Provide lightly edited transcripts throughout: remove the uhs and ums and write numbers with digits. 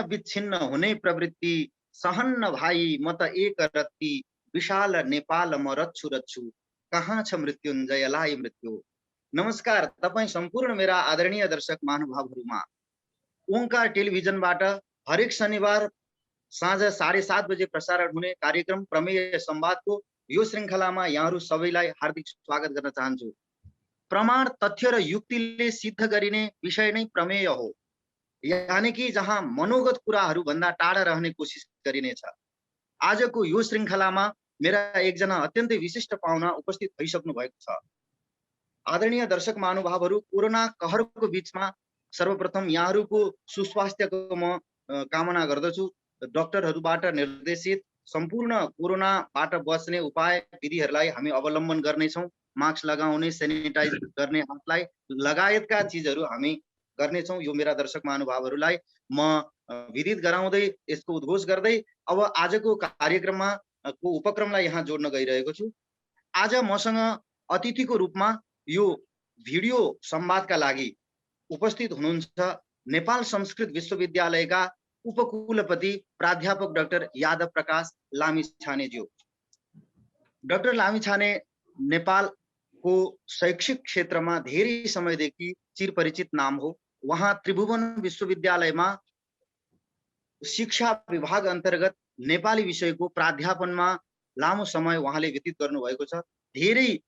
विच्छिन्न हुने प्रवृत्ति, सहन्न भाइ म त एक रत्ती, विशाल नेपाल म रच्छु रच्छु, कहाँ छ मृत्युञ्जयलाई मृत्यु। नमस्कार तपाईँ सम्पूर्ण मेरा आदरणीय दर्शक महानुभावहरूमा ओंकार टेलिभिजनबाट हरेक शनिबार साँझ 7:30 बजे प्रसारण हुने कार्यक्रम प्रमेय संवादको यो श्रृङ्खलामा यहाँहरू सबैलाई हार्दिक स्वागत गर्न चाहन्छु। प्रमाण, तथ्य र युक्तिले सिद्ध गरिने विषय नै प्रमेय हो, यानी कि जहाँ मनोगत कुराहरू भन्दा टाढा रहने कोसिस गरिनेछ। आजको यो श्रृङ्खलामा मेरा एकजना अत्यन्तै विशिष्ट पाहुना उपस्थित भइसक्नु भएको छ। आदरणीय दर्शक महानुभावहरू, कोरोना कहरको बीचमा सर्वप्रथम यहाँहरूको सुस्वास्थ्यको म कामना गर्दछु। डाक्टरहरूबाट निर्देशित सम्पूर्ण कोरोनाबाट बच्ने उपाय विधिहरूलाई हामी अवलम्बन गर्नेछौँ। मास्क लगाउने, सेनिटाइज गर्ने हातलाई लगायतका चिजहरू हामी गर्नेछौँ। यो मेरा दर्शक महानुभावहरूलाई म विदित गराउँदै यसको उद्घोष गर्दै अब आजको कार्यक्रममा को उपक्रमलाई यहाँ जोड्न गइरहेको छु। आज मसँग अतिथिको रूपमा यो भिडियो संवादका लागि उपस्थित हुनुहुन्छ नेपाल संस्कृत विश्वविद्यालयका उपकुलपति प्राध्यापक डाक्टर यादव प्रकाश लामिछानेज्यू। डाक्टर लामिछाने नेपालको शैक्षिक क्षेत्रमा धेरै समयदेखि चिरपरिचित नाम हो। वहाँ त्रिभुवन विश्वविद्यालयमा शिक्षा विभाग अन्तर्गत नेपाली विषयको प्राध्यापनमा लामो समय उहाँले व्यतीत गर्नुभएको छ। धेरै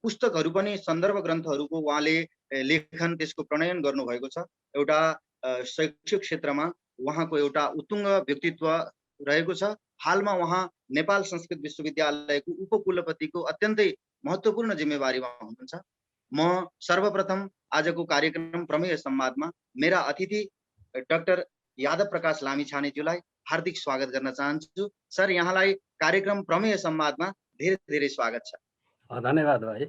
पुस्तकहरू पनि, सन्दर्भ ग्रन्थहरूको उहाँले लेखन, त्यसको प्रणयन गर्नुभएको छ। एउटा शैक्षिक क्षेत्रमा उहाँको एउटा उत्तुङ्ग व्यक्तित्व रहेको छ। हालमा उहाँ नेपाल संस्कृत विश्वविद्यालयको उपकुलपतिको अत्यन्तै महत्त्वपूर्ण जिम्मेवारीमा हुनुहुन्छ। म सर्वप्रथम आजको कार्यक्रम प्रमेय संवादमा मेरा अतिथि डाक्टर यादव प्रकाश लामिछानेज्यूलाई हार्दिक स्वागत गर्न चाहन्छु। सर, यहाँलाई कार्यक्रम प्रमेय संवादमा धेरै धेरै स्वागत छ। धन्यवाद भाइ।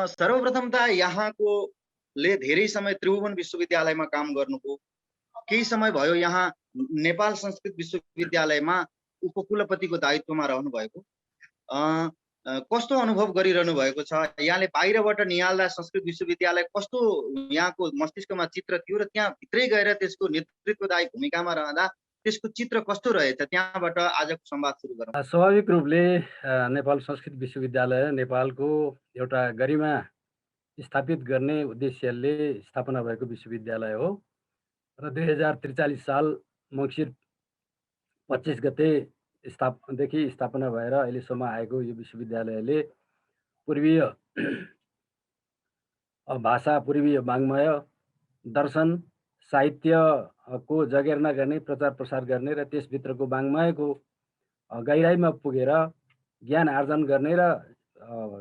सर्वप्रथम त यहाँकोले धेरै समय त्रिभुवन विश्वविद्यालयमा काम गर्नुभयो, केही समय भयो यहाँ नेपाल संस्कृत विश्वविद्यालयमा उपकुलपतिको दायित्वमा रहनु भएको। कस्तो अनुभव गरिरहनु भएको छ? यहाँले बाहिरबाट निहाल्दा संस्कृत विश्वविद्यालय कस्तो यहाँको मस्तिष्कमा चित्र थियो र त्यहाँ भित्रै गएर त्यसको नेतृत्वदायी भूमिकामा रहँदा त्यसको चित्र कस्तो रहेछ? त्यहाँबाट आजको संवाद सुरु गरौँ। स्वाभाविक रूपले नेपाल संस्कृत विश्वविद्यालय नेपालको एउटा गरिमा स्थापित गर्ने उद्देश्यले स्थापना भएको विश्वविद्यालय हो र 2043 साल मङ्सिर 25 गते देखि स्थापना भएर अहिलेसम्म आएको यो विश्वविद्यालयले पूर्वीय भाषा, पूर्वीय वाङ्मय, दर्शन, साहित्यको जगेर्ना गर्ने, प्रचार प्रसार गर्ने र त्यसभित्रको वाङ्मयको गहिराइमा पुगेर ज्ञान आर्जन गर्ने र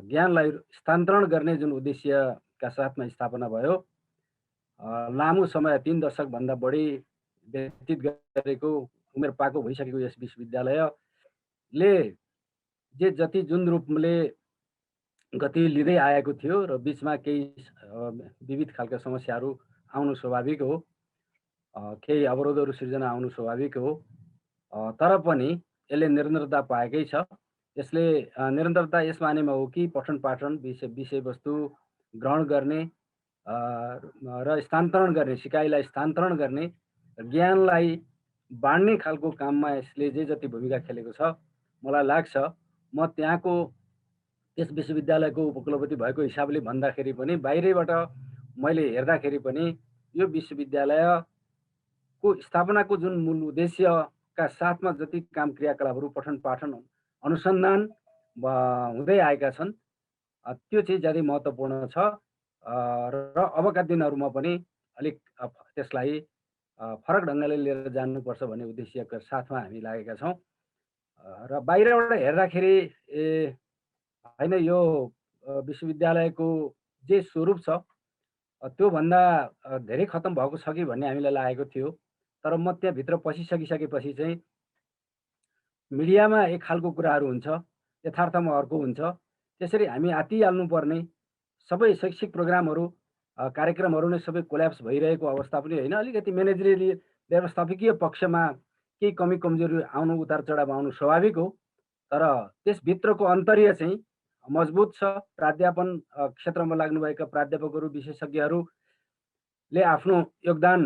ज्ञानलाई स्थानान्तरण गर्ने जुन उद्देश्यका साथमा स्थापना भयो। लामो समय 3 दशकभन्दा बढी व्यतीत गरेको, उमेर पाएको भइसकेको यस विश्वविद्यालयले जति जुन रूपले गति लिँदै आएको थियो र बिचमा केही विविध खालका समस्याहरू आउनु स्वाभाविक हो, केही अवरोधहरू सृजना आउनु स्वाभाविक हो, तर पनि यसले निरन्तरता पाएकै छ। यसले निरन्तरता यस मानेमा हो कि पठन पाठन, विषयवस्तु ग्रहण गर्ने र स्थानान्तरण गर्ने, सिकाइलाई स्थानान्तरण गर्ने, ज्ञानलाई बाँड्ने खालको काममा यसले जति भूमिका खेलेको छ, मलाई लाग्छ म त्यहाँको त्यस विश्वविद्यालयको उपकुलपति भएको हिसाबले भन्दाखेरि पनि, बाहिरबाट मैले हेर्दाखेरि पनि यो विश्वविद्यालयको स्थापनाको जुन मूल उद्देश्यका साथमा जति काम क्रियाकलापहरू, पठन पाठन, अनुसन्धान हुँदै आएका छन्, त्यो चाहिँ ज्यादै महत्त्वपूर्ण छ र अबका दिनहरूमा पनि अलिक त्यसलाई फरक ढङ्गले लिएर जानुपर्छ भन्ने उद्देश्यका साथमा हामी लागेका छौँ। र बाहिरबाट हेर्दाखेरि होइन, यो विश्वविद्यालयको जे स्वरूप छ त्योभन्दा धेरै खत्तम भएको छ कि भन्ने हामीलाई लागेको थियो। तर म त्यहाँभित्र पसिसकिसकेपछि चाहिँ मिडियामा एक खालको कुराहरू हुन्छ, यथार्थमा अर्को हुन्छ। त्यसरी हामी आत्तिहाल्नुपर्ने सबै शैक्षिक प्रोग्रामहरू, कार्यक्रमहरू नै सबै कोल्याप्स भइरहेको अवस्था पनि होइन। अलिकति म्यानेजरियली व्यवस्थापकीय पक्षमा केही कमी कमजोरी आउनु, उतार चढाव आउनु स्वाभाविक हो, तर त्यसभित्रको अन्तर्य चाहिँ मजबुत छ। प्राध्यापन क्षेत्रमा लाग्नुभएका प्राध्यापकहरू, विशेषज्ञहरूले आफ्नो योगदान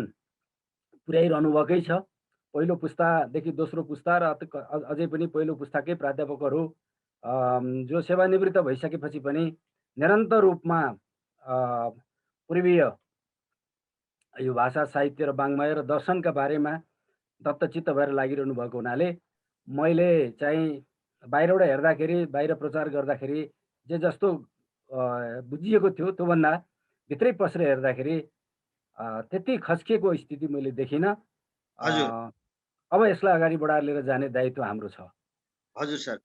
पुर्याइरहनु भएकै छ। पहिलो पुस्तादेखि दोस्रो पुस्ता र अझै पनि पहिलो पुस्ताकै प्राध्यापकहरू जो सेवानिवृत्त भइसकेपछि पनि निरन्तर रूपमा पूर्वीय यो भाषा, साहित्य र वाङ्मय र दर्शनका बारेमा दत्तचित्त भएर लागिरहनु भएको हुनाले मैले चाहिँ बाहिरबाट हेर्दाखेरि, बाहिर प्रचार गर्दाखेरि जे जस्तो बुझिएको थियो त्योभन्दा भित्रै पसेर हेर्दाखेरि त्यति खस्किएको स्थिति मैले देखिनँ। हजुर अब यसलाई अगाडि बढाएर लिएर जाने दायित्व हाम्रो छ। हजुर सर।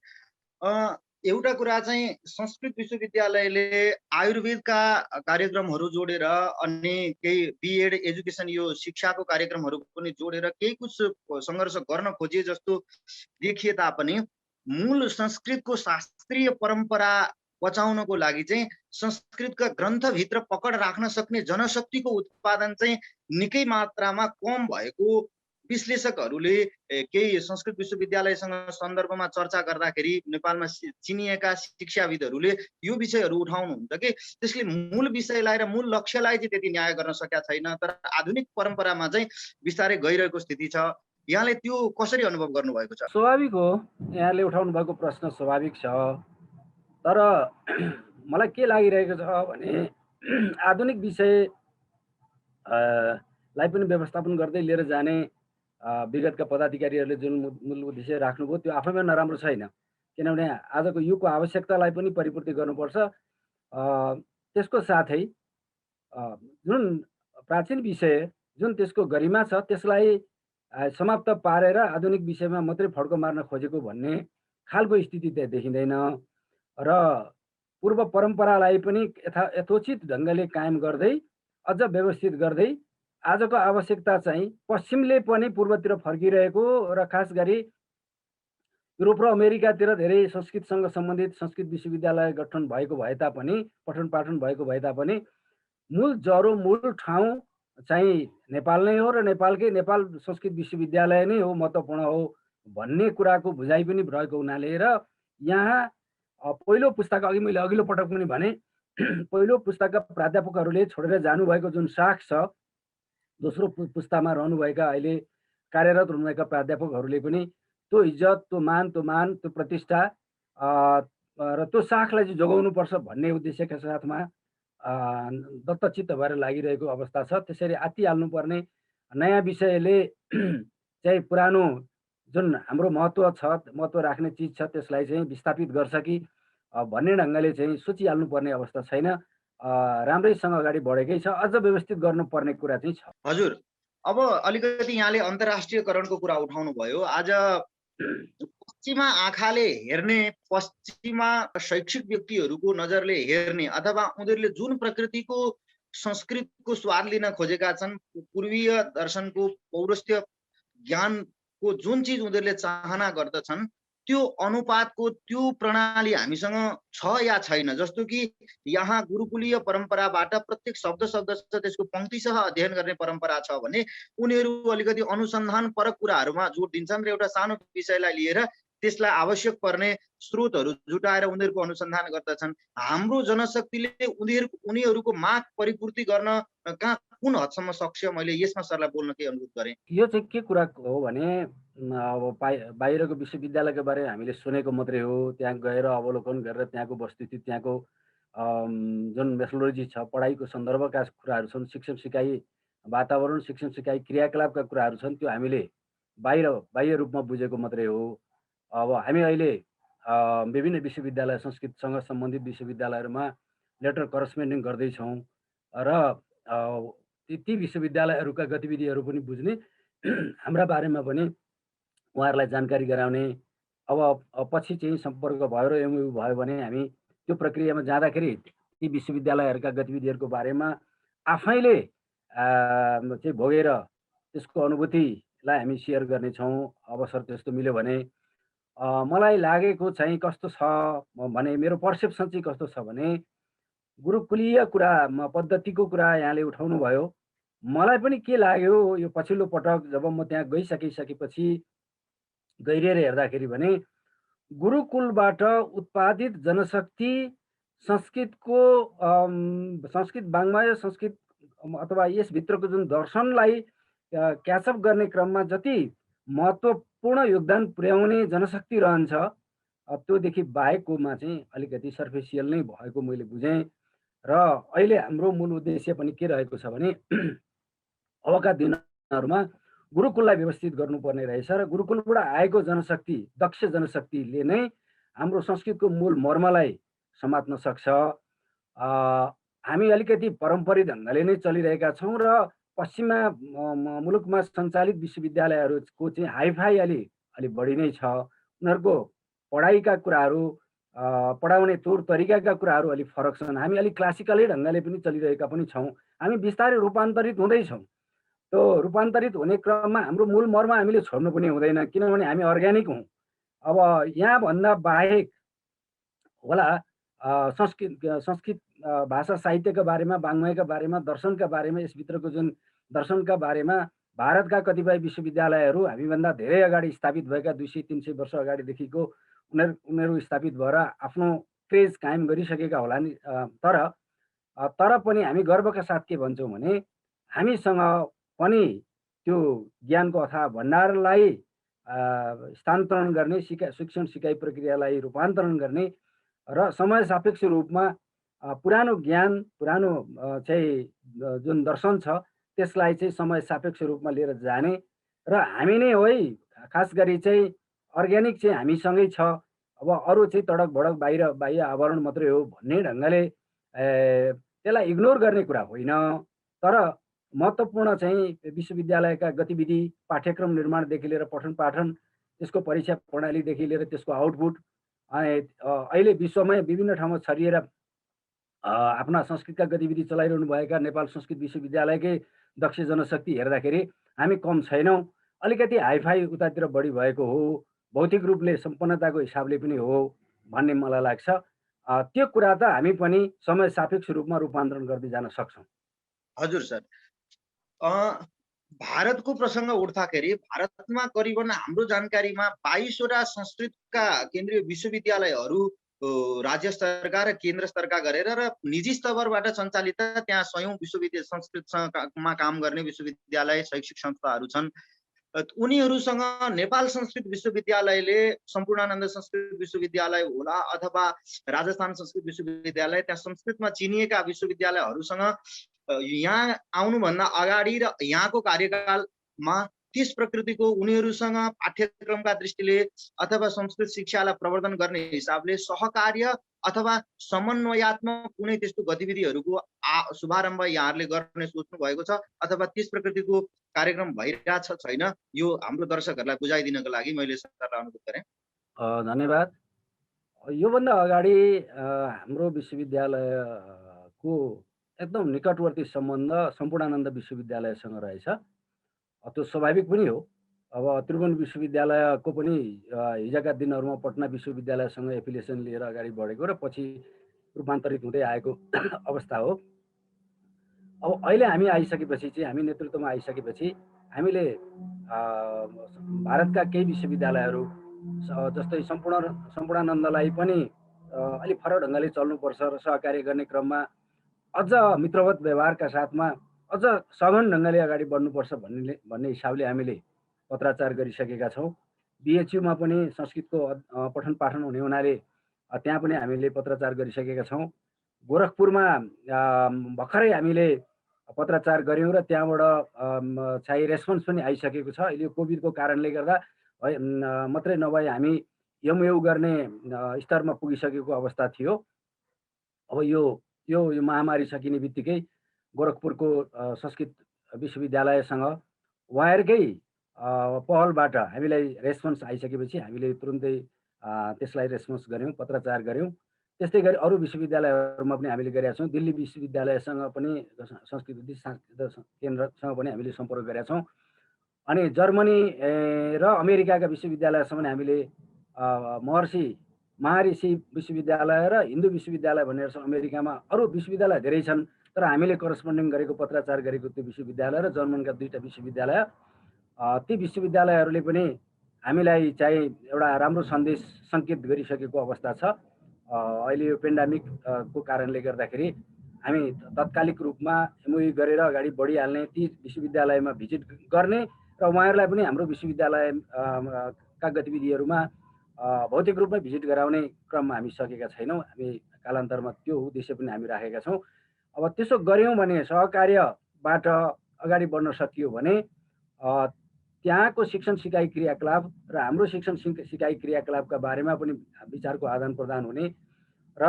एउटा कुरा चाहिँ संस्कृत विश्वविद्यालयले आयुर्वेदका कार्यक्रमहरू जोडेर अनि केही बिएड एजुकेसन यो शिक्षाको कार्यक्रमहरू पनि जोडेर केही कुछ सङ्घर्ष गर्न खोजिए जस्तो देखिए तापनि मूल संस्कृतको शास्त्रीय परम्परा बचाउनको लागि चाहिँ संस्कृतका ग्रन्थभित्र पकड राख्न सक्ने जनशक्तिको उत्पादन चाहिँ निकै मात्रामा कम भएको विश्लेषकहरूले केही संस्कृत विश्वविद्यालयसँग सन्दर्भमा चर्चा गर्दाखेरि नेपालमा चिनिएका शिक्षाविदहरूले यो विषयहरू उठाउनुहुन्छ कि त्यसले मूल विषयलाई र मूल लक्ष्यलाई चाहिँ त्यति न्याय गर्न सकेका छैन, तर आधुनिक परम्परामा चाहिँ बिस्तारै गइरहेको स्थिति छ। यहाँले त्यो कसरी अनुभव गर्नुभएको छ? स्वाभाविक हो, यहाँले उठाउनु भएको प्रश्न स्वाभाविक छ, तर मलाई के लागिरहेको छ भने आधुनिक विषय लाई पनि व्यवस्थापन गर्दै लिएर जाने विगतका पदाधिकारीहरूले जुन मूल उद्देश्य राख्नुभयो त्यो आफैमा नराम्रो छैन, किनभने आजको युगको आवश्यकतालाई पनि परिपूर्ति गर्नुपर्छ। त्यसको साथै जुन प्राचीन विषय जुन त्यसको गरिमा छ त्यसलाई समाप्त पारेर आधुनिक विषयमा मात्रै फड्को मार्न खोजेको भन्ने खालको स्थिति त्यहाँ देखिँदैन र पूर्व परम्परालाई पनि यथोचित ढङ्गले कायम गर्दै अझ व्यवस्थित गर्दै आजको आवश्यकता चाहिँ पश्चिमले पनि पूर्वतिर फर्किरहेको र खास गरी युरोप र अमेरिकातिर धेरै संस्कृतसँग सम्बन्धित संस्कृत विश्वविद्यालय गठन भएको भए तापनि, पठन पाठन भएको भए तापनि मूल जरो मूल ठाउँ चाहिँ नेपाल नै हो र नेपाल संस्कृत विश्वविद्यालय नै हो, महत्त्वपूर्ण हो भन्ने कुराको बुझाइ पनि रहेको हुनाले र यहाँ पहिलो पुस्ताका अघि मैले अघिल्लो पटक पनि भने पहिलो पुस्ताका प्राध्यापकहरूले छोडेर जानुभएको जुन साख छ, दोस्रो पुस्तामा रहनुभएका अहिले कार्यरत हुनुभएका प्राध्यापकहरूले पनि त्यो इज्जत, त्यो मान, त्यो प्रतिष्ठा र त्यो साखलाई चाहिँ जोगाउनुपर्छ भन्ने उद्देश्यका साथमा दत्तचित्त भएर लागिरहेको अवस्था छ। त्यसरी आत्तिहाल्नुपर्ने नयाँ विषयले चाहिँ पुरानो जुन हाम्रो महत्त्व राख्ने चिज छ त्यसलाई चाहिँ विस्थापित गर्छ कि भन्ने ढङ्गले चाहिँ सोचिहाल्नुपर्ने अवस्था छैन। राम्रैसँग अगाडि बढेकै छ, अझ व्यवस्थित गर्नुपर्ने कुरा चाहिँ छ। हजुर, अब अलिकति यहाँले अन्तर्राष्ट्रियकरणको कुरा उठाउनु भयो। आज पश्चिमा आँखाले हेर्ने, पश्चिमा शैक्षिक व्यक्तिहरूको नजरले हेर्ने अथवा उनीहरूले जुन प्रकृतिको संस्कृतको स्वाद लिन खोजेका छन्, पूर्वीय दर्शनको पौरस्त्य ज्ञानको जुन चिज उनीहरूले चाहना गर्दछन् त्यो अनुपातको त्यो प्रणाली हामीसँग छ या छैन। जस्तो कि यहाँ गुरुकुलीय परम्पराबाट प्रत्येक शब्द त्यसको पंक्तिसह अध्ययन गर्ने परम्परा छ भने उनीहरू अलिकति अनुसन्धान परक कुराहरूमा जोड दिन्छन् र एउटा सानो विषयलाई लिएर त्यसलाई आवश्यक पर्ने स्रोतहरू जुटाएर उनीहरूको अनुसन्धान गर्दछन्। हाम्रो जनशक्तिले उनीहरूको माग परिपूर्ति गर्न कहाँ कुन हदसम्म सक्छ? मैले यसमा सरलाई बोल्न के अनुरोध गरेँ। यो चाहिँ के कुरा हो भने अब बाहिरको विश्वविद्यालयको बारेमा हामीले सुनेको मात्रै हो, त्यहाँ गएर अवलोकन गरेर त्यहाँको वस्तुस्थिति, त्यहाँको जुन मेथोडोलोजी छ, पढाइको सन्दर्भका कुराहरू छन्, शिक्षण सिकाइ वातावरण, शिक्षण सिकाइ क्रियाकलापका कुराहरू छन्, त्यो हामीले बाह्य रूपमा बुझेको मात्रै हो। अब हामी अहिले विभिन्न विश्वविद्यालय, संस्कृतसँग सम्बन्धित विश्वविद्यालयहरूमा लेटर करस्पेन्डिङ गर्दैछौँ र ती विश्वविद्यालयहरूका गतिविधिहरू पनि बुझ्ने, हाम्रा बारेमा पनि उहाँहरूलाई जानकारी गराउने। अब पछि चाहिँ सम्पर्क भयो र एमओयू भयो भने हामी त्यो प्रक्रियामा जाँदाखेरि ती विश्वविद्यालयहरूका गतिविधिहरूको बारेमा आफैले चाहिँ भोगेर त्यसको अनुभूतिलाई हामी सेयर गर्नेछौँ, अवसर त्यस्तो मिल्यो भने। मलाई लागेको चाहिँ कस्तो छ भने, मेरो पर्सेप्सन चाहिँ कस्तो छ भने, गुरुकुलीय कुरा पद्धतिको कुरा यहाँले उठाउनु भयो। मलाई पनि के लाग्यो यो पछिल्लो पटक जब म त्यहाँ गइसकेपछि गहिरिएर हेर्दाखेरि भने गुरुकुलबाट उत्पादित जनशक्ति संस्कृतको संस्कृत वाङ्मय, संस्कृत अथवा यसभित्रको जुन दर्शनलाई क्याचअप गर्ने क्रममा जति महत्त्वपूर्ण योगदान पुर्याउने जनशक्ति रहन्छ त्योदेखि बाहेककोमा चाहिँ अलिकति सर्फेसियल नै भएको मैले बुझेँ। र अहिले हाम्रो मूल उद्देश्य पनि के रहेको छ भने अबका दिनहरूमा गुरुकुललाई व्यवस्थित गर्नुपर्ने रहेछ र गुरुकुलबाट आएको जनशक्ति, दक्ष जनशक्तिले नै हाम्रो संस्कृतको मूल मर्मलाई समात्न सक्छ। हामी अलिकति पारम्परिक ढङ्गले नै चलिरहेका छौँ र पश्चिमा मुलुकमा सञ्चालित विश्वविद्यालयहरूको चाहिँ हाइफाई अलि बढी नै छ। उनीहरूको पढाइका कुराहरू, पढाउने तौर तरिकाका कुराहरू अलिक फरक छन्। हामी अलिक क्लासिकलै ढङ्गले पनि चलिरहेका पनि छौँ। हामी बिस्तारै रूपान्तरित हुँदैछौँ। त्यो रूपान्तरित हुने क्रममा हाम्रो मूल मर्म हामीले छोड्नु पनि हुँदैन, किनभने हामी अर्ग्यानिक हौँ। अब यहाँभन्दा बाहेक होला संस्कृत भाषा साहित्यका बारेमा, वाङ्मयका बारेमा, दर्शनका बारेमा, यसभित्रको जुन दर्शनका बारेमा भारतका कतिपय विश्वविद्यालयहरू हामीभन्दा धेरै अगाडि स्थापित भएका 200-300 वर्ष अगाडिदेखिको उनीहरू स्थापित भएर आफ्नो क्रेज कायम गरिसकेका होला नि। तर पनि हामी गर्वका साथ के भन्छौँ भने हामीसँग पनि त्यो ज्ञानको अथाह भण्डारलाई स्थानान्तरण गर्ने, शिक्षण सिकाइ प्रक्रियालाई रूपान्तरण गर्ने र समय सापेक्ष रूपमा पुरानो ज्ञान, पुरानो चाहिँ जुन दर्शन छ त्यसलाई चाहिँ समय सापेक्ष रूपमा लिएर जाने र हामी नै हो है, खास गरी चाहिँ अर्ग्यानिक चाहिँ हामीसँगै छ। अब अरू चाहिँ तडक भडक बाह्य आवरण मात्रै हो भन्ने ढङ्गले त्यसलाई इग्नोर गर्ने कुरा होइन। तर महत्त्वपूर्ण चाहिँ विश्वविद्यालयका गतिविधि, पाठ्यक्रम निर्माणदेखि लिएर पठन पाठन, त्यसको परीक्षा प्रणालीदेखि लिएर त्यसको आउटपुट, अहिले विश्वमै विभिन्न ठाउँमा छरिएर आफ्ना संस्कृतका गतिविधि चलाइरहनु भएका नेपाल संस्कृत विश्वविद्यालयकै दक्ष जनशक्ति हेर्दाखेरि हामी कम छैनौँ। अलिकति हाइफाई उतातिर बढी भएको हो, भौतिक रूपले सम्पन्नताको हिसाबले पनि हो भन्ने मलाई लाग्छ। त्यो कुरा त हामी पनि समय सापेक्ष रूपमा रूपान्तरण गर्दै जान सक्छौँ। हजुर सर, भारतको प्रसङ्ग उठ्दाखेरि भारतमा करिबन हाम्रो जानकारीमा 22वटा संस्कृतका केन्द्रीय विश्वविद्यालयहरू राज्य स्तरका र केन्द्र स्तरका गरेर र निजी स्तरबाट सञ्चालित त्यहाँ 100औं विश्वविद्यालय संस्कृतमा काम गर्ने विश्वविद्यालय, शैक्षिक संस्थाहरू छन्। उनीहरूसँग नेपाल संस्कृत विश्वविद्यालयले, सम्पूर्णानन्द संस्कृत विश्वविद्यालय होला अथवा राजस्थान संस्कृत विश्वविद्यालय, त्यहाँ संस्कृतमा चिनिएका विश्वविद्यालयहरूसँग यहाँ आउनुभन्दा अगाडि र यहाँको कार्यकालमा त्यस प्रकृतिको उनीहरूसँग पाठ्यक्रमका दृष्टिले अथवा संस्कृत शिक्षालाई प्रवर्धन गर्ने हिसाबले सहकार्य अथवा समन्वयात्मक कुनै त्यस्तो गतिविधिहरूको शुभारम्भ यहाँहरूले गर्ने सोच्नु भएको छ अथवा त्यस प्रकृतिको कार्यक्रम भइरहेछ छैन, यो हाम्रो दर्शकहरूलाई बुझाइदिनको लागि मैले सरकारलाई अनुरोध गरेँ। धन्यवाद। योभन्दा अगाडि हाम्रो विश्वविद्यालयको एकदम निकटवर्ती सम्बन्ध सम्पूर्णानन्द विश्वविद्यालयसँग रहेछ। त्यो स्वाभाविक पनि हो। अब त्रिभुवन विश्वविद्यालयको पनि हिजोका दिनहरूमा पटना विश्वविद्यालयसँग एफिलिएसन लिएर अगाडि बढेको र पछि रूपान्तरित हुँदै आएको अवस्था हो। अब अहिले हामी आइसकेपछि चाहिँ, हामी नेतृत्वमा आइसकेपछि हामीले भारतका केही विश्वविद्यालयहरू जस्तै सम्पूर्णानन्दलाई पनि अलिक फरक ढङ्गले चल्नुपर्छ र सहकार्य गर्ने क्रममा अझ मित्रवत व्यवहारका साथमा अझ सघन ढङ्गले अगाडि बढ्नुपर्छ भन्ने हिसाबले हामीले पत्राचार गरिसकेका छौँ। बिएचयुमा पनि संस्कृतको पठन पाठन हुने हुनाले त्यहाँ पनि हामीले पत्राचार गरिसकेका छौँ। गोरखपुरमा भर्खरै हामीले पत्राचार गऱ्यौँ र त्यहाँबाट चाहिँ रेस्पोन्स पनि आइसकेको छ। अहिले कोभिडको कारणले गर्दा मात्रै नभए हामी एमयु गर्ने स्तरमा पुगिसकेको अवस्था थियो। अब यो महामारी सकिने बित्तिकै गोरखपुरको संस्कृत विश्वविद्यालयसँग उहाँहरूकै पहलबाट हामीलाई रेस्पोन्स आइसकेपछि हामीले तुरुन्तै त्यसलाई रेस्पोन्स गऱ्यौँ, पत्राचार गऱ्यौँ। त्यस्तै गरी अरू विश्वविद्यालयहरूमा पनि हामीले गरेका छौँ। दिल्ली विश्वविद्यालयसँग पनि, संस्कृत केन्द्रसँग पनि हामीले सम्पर्क गरेका छौँ। अनि जर्मनी र अमेरिकाका विश्वविद्यालयसँग पनि हामीले महर्षि विश्वविद्यालय र हिन्दू विश्वविद्यालय भनेर छ अमेरिकामा। अरू विश्वविद्यालय धेरै छन्, तर हामीले करस्पोन्डिङ गरेको पत्राचार गरेको त्यो विश्वविद्यालय र जर्मनका 2टा विश्वविद्यालय, ती विश्वविद्यालयहरूले पनि हामीलाई चाहिँ एउटा राम्रो सन्देश सङ्केत गरिसकेको अवस्था छ। अहिले यो पेन्डामिकको कारणले गर्दाखेरि हामी तत्कालिक रूपमा एमओयू गरेर अगाडि बढिहाल्ने, ती विश्वविद्यालयमा भिजिट गर्ने र उहाँहरूलाई पनि हाम्रो विश्वविद्यालयका गतिविधिहरूमा भौतिक रूपमै भिजिट गराउने क्रममा हामी सकेका छैनौँ। हामी कालान्तरमा त्यो उद्देश्य पनि हामी राखेका छौँ। अब त्यसो गऱ्यौँ भने, सहकार्यबाट अगाडि बढ्न सकियो भने त्यहाँको शिक्षण सिकाइ क्रियाकलाप र हाम्रो शिक्षण सिकाइ क्रियाकलापका बारेमा पनि विचारको आदान प्रदान हुने र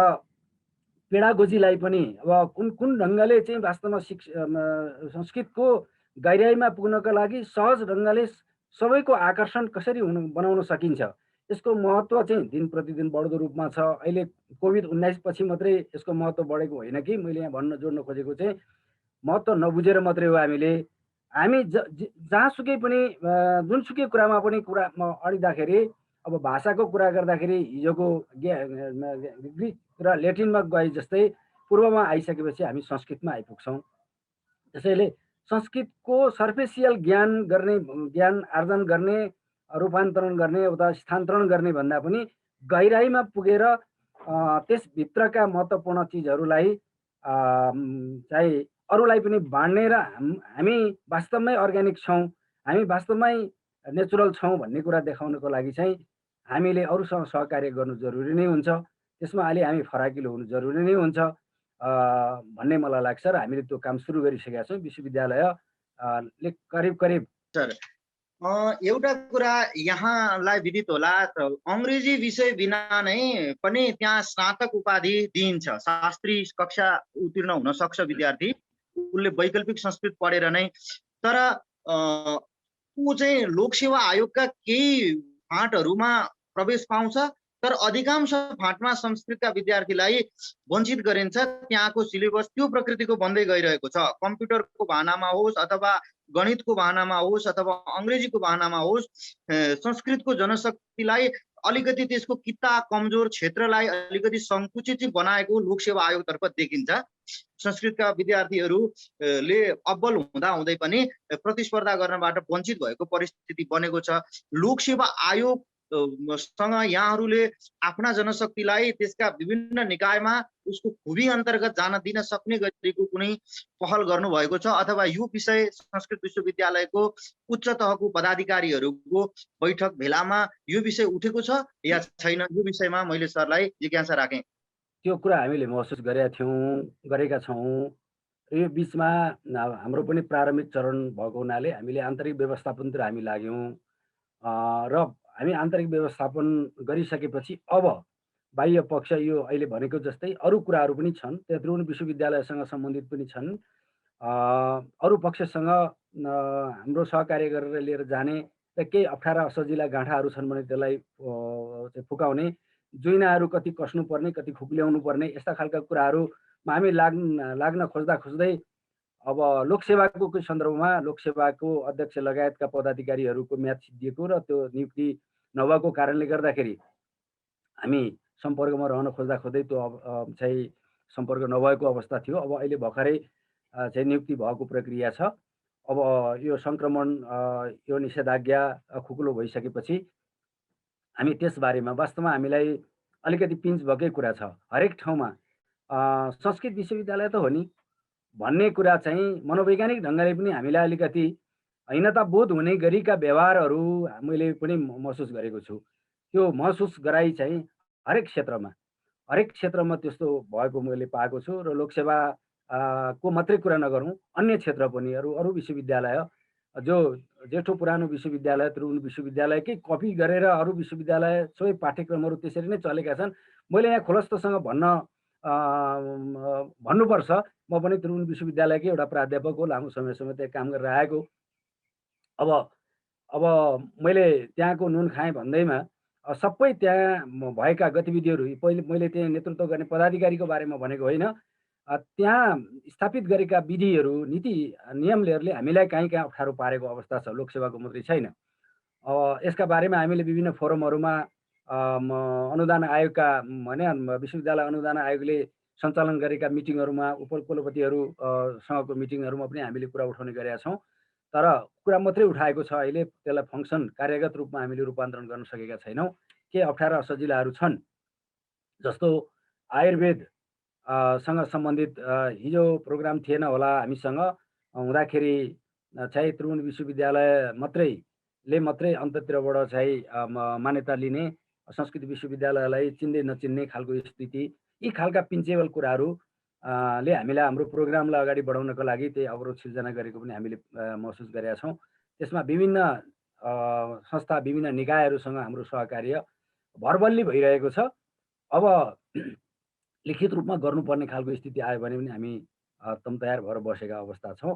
पेडागोजीलाई पनि अब कुन कुन ढङ्गले चाहिँ वास्तवमा संस्कृतको गहिराइमा पुग्नका लागि सहज ढङ्गले सबैको आकर्षण कसरी बनाउन सकिन्छ, यसको महत्त्व चाहिँ दिन प्रतिदिन बढ्दो रूपमा छ। अहिले कोभिड-19 पछि मात्रै यसको महत्त्व बढेको होइन कि, मैले यहाँ जोड्न खोजेको चाहिँ महत्त्व नबुझेर मात्रै हो। हामी जहाँसुकै पनि जुनसुकै कुरामा पनि अडिँदाखेरि, अब भाषाको कुरा गर्दाखेरि हिजोको ग्रिक र ल्याटिनमा गए जस्तै पूर्वमा आइसकेपछि हामी संस्कृतमा आइपुग्छौँ। त्यसैले संस्कृतको सर्फेसियल ज्ञान आर्जन गर्ने, रूपान्तरण गर्ने, उता स्थानान्तरण गर्ने भन्दा पनि गहिराइमा पुगेर त्यसभित्रका महत्त्वपूर्ण चिजहरूलाई चाहिँ अरूलाई पनि बाँड्ने र हामी वास्तवमै अर्ग्यानिक छौँ, हामी वास्तवमै नेचुरल छौँ भन्ने कुरा देखाउनको लागि चाहिँ हामीले अरूसँग सहकार्य गर्नु जरुरी नै हुन्छ। त्यसमा अलि हामी फराकिलो हुनु जरुरी नै हुन्छ भन्ने मलाई लाग्छ र हामीले त्यो काम सुरु गरिसकेका छौँ। विश्वविद्यालयले करिब सर एउटा कुरा यहाँलाई विदित होला, अङ्ग्रेजी विषय बिना नै पनि त्यहाँ स्नातक उपाधि दिइन्छ। शास्त्री कक्षा उत्तीर्ण हुन सक्छ विद्यार्थी, उसले वैकल्पिक संस्कृत पढेर नै। तर ऊ चाहिँ लोकसेवा आयोगका केही फाँटहरूमा प्रवेश पाउँछ, तर अधिकांश फाँटमा संस्कृतका विद्यार्थीलाई वञ्चित गरिन्छ। त्यहाँको सिलेबस त्यो प्रकृतिको बन्दै गइरहेको छ। कम्प्युटरको बहानामा होस् अथवा गणितको बहानामा होस् अथवा अङ्ग्रेजीको बहानामा होस्, संस्कृतको जनशक्तिलाई अलिकति त्यसको किता कमजोर क्षेत्रलाई अलिकति सङ्कुचित बनाएको लोकसेवा आयोगतर्फ देखिन्छ। संस्कृतका विद्यार्थीहरूले अब्बल हुँदा हुँदै पनि प्रतिस्पर्धा गर्नबाट वञ्चित भएको परिस्थिति बनेको छ। लोकसेवा आयोग सँग यहाँहरूले आफ्ना जनशक्तिलाई त्यसका विभिन्न निकायमा उसको खुबी अन्तर्गत जान दिन सक्ने गरीको कुनै पहल गर्नुभएको छ, अथवा यो विषय संस्कृत विश्वविद्यालयको उच्च तहको पदाधिकारीहरूको बैठक भेलामा यो विषय उठेको छ या छैन? यो विषयमा मैले सरलाई जिज्ञासा राखेँ। त्यो कुरा हामीले महसुस गरेका छौँ। यो बिचमा हाम्रो पनि प्रारम्भिक चरण भएको हुनाले हामीले आन्तरिक व्यवस्थापनतिर हामी लाग्यौँ र हामी आन्तरिक व्यवस्थापन गरिसकेपछि अब बाह्य पक्ष यो अहिले भनेको जस्तै अरू कुराहरू पनि छन्, त्यो त्रिभुवन विश्वविद्यालयसँग सम्बन्धित पनि छन्। अरू पक्षसँग हाम्रो सहकार्य गरेर लिएर जाने र केही अप्ठ्यारा असजिला गाँठाहरू छन् भने त्यसलाई फुकाउने, जुइनाहरू कति कस्नुपर्ने, कति खुक्ल्याउनु पर्ने, यस्ता खालका कुराहरूमा हामी लाग्न खोज्दै अब लोकसेवाको सन्दर्भमा लोकसेवाको अध्यक्ष लगायतका पदाधिकारीहरूको म्याद सिद्धिएको र त्यो नियुक्ति नभएको कारणले गर्दाखेरि हामी सम्पर्कमा रहन खोज्दै त्यो चाहिँ सम्पर्क नभएको अवस्था थियो। अब अहिले भर्खरै चाहिँ नियुक्ति भएको प्रक्रिया छ। अब यो सङ्क्रमण, यो निषेधाज्ञा खुकुलो भइसकेपछि हामी त्यसबारेमा वास्तवमा हामीलाई अलिकति पिन्च भएकै कुरा छ। हरेक ठाउँमा संस्कृत विश्वविद्यालय त हो नि भन्ने कुरा चाहिँ मनोवैज्ञानिक ढङ्गले पनि हामीलाई अलिकति हीनता बोध हुने गरीका व्यवहारहरू मैले पनि महसुस गरेको छु। त्यो महसुस गराइ चाहिँ हरेक क्षेत्रमा त्यस्तो भएको मैले पाएको छु। र लोकसेवा को मात्रै कुरा नगरौँ, अन्य क्षेत्र पनि अरू विश्वविद्यालय जो जेठो पुरानो विश्वविद्यालय त्रिभुवन विश्वविद्यालयकै कपी गरेर अरू विश्वविद्यालय सबै पाठ्यक्रमहरू त्यसरी नै चलेका छन्। मैले यहाँ खुलस्तसँग भन्नुपर्छ, म पनि त्रिभुवन विश्वविद्यालयकै एउटा प्राध्यापक हो, लामो समयसम्म त्यहाँ काम गरेर आएको। अब मैले त्यहाँको नुन खाएँ भन्दैमा सबै त्यहाँ भएका गतिविधिहरू मैले त्यहाँ नेतृत्व गर्ने पदाधिकारीको बारेमा भनेको होइन, त्यहाँ स्थापित गरेका विधिहरू नीति नियमहरूले हामीलाई कहीँ अप्ठ्यारो पारेको अवस्था छ, लोकसेवाको मात्रै छैन। यसका बारेमा हामीले विभिन्न फोरमहरूमा अनुदान आयोगका विश्वविद्यालय अनुदान आयोगले सञ्चालन गरेका मिटिङहरूमा उपकुलपतिहरूसँगको मिटिङहरूमा पनि हामीले कुरा उठाउने गरेका छौँ। तर कुरा मात्रै उठाएको छ, अहिले त्यसलाई फङ्सन कार्यगत रूपमा हामीले रूपान्तरण गर्न सकेका छैनौँ। केही अप्ठ्यारा सजिलाहरू छन्, जस्तो आयुर्वेद सँग सम्बन्धित हिजो प्रोग्राम थिएन होला हामीसँग हुँदाखेरि चाहिँ त्रिभुवन विश्वविद्यालय मात्रै अन्तरतिरबाट चाहिँ मान्यता लिने संस्कृत विश्वविद्यालयलाई चिन्दै नचिन्ने खालको स्थिति, यी खालका पिन्चेबल कुराहरू ले हामीलाई हाम्रो प्रोग्रामलाई अगाडि बढाउनको लागि त्यही अवरोध सिर्जना गरेको पनि हामीले महसुस गरेका छौँ। त्यसमा विभिन्न संस्था, विभिन्न निकायहरूसँग हाम्रो सहकार्य भरबल्ली भइरहेको छ। अब लिखित रूपमा गर्नुपर्ने खालको स्थिति आयो भने पनि हामी तम तयार भएर बसेका अवस्था छौँ।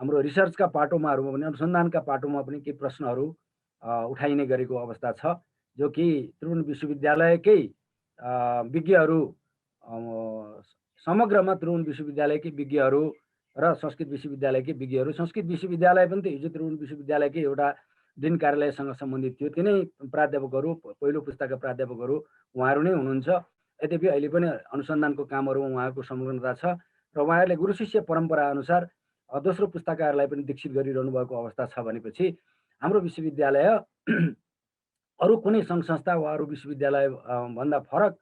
हाम्रो रिसर्चका पाटोमाहरूमा पनि, अनुसन्धानका पाटोमा पनि केही प्रश्नहरू उठाइने गरेको अवस्था छ, जो कि त्रिभुवन विश्वविद्यालयकै विज्ञहरू, समग्रमा त्रिभुवन विश्वविद्यालयकै विज्ञहरू र संस्कृत विश्वविद्यालयकै विज्ञहरू, संस्कृत विश्वविद्यालय पनि त हिजो त्रिभुवन विश्वविद्यालयकै एउटा डिन कार्यालयसँग सम्बन्धित थियो। तिनै प्राध्यापकहरू, पहिलो पुस्ताका प्राध्यापकहरू उहाँहरू नै हुनुहुन्छ। यद्यपि अहिले पनि अनुसन्धानको कामहरूमा उहाँको संलग्नता छ र उहाँहरूले गुरु शिष्य परम्परा अनुसार दोस्रो पुस्ताकाहरूलाई पनि दीक्षित गरिरहनु भएको अवस्था छ भनेपछि हाम्रो विश्वविद्यालय अरू कुनै सङ्घ संस्था वा अरू विश्वविद्यालय भन्दा फरक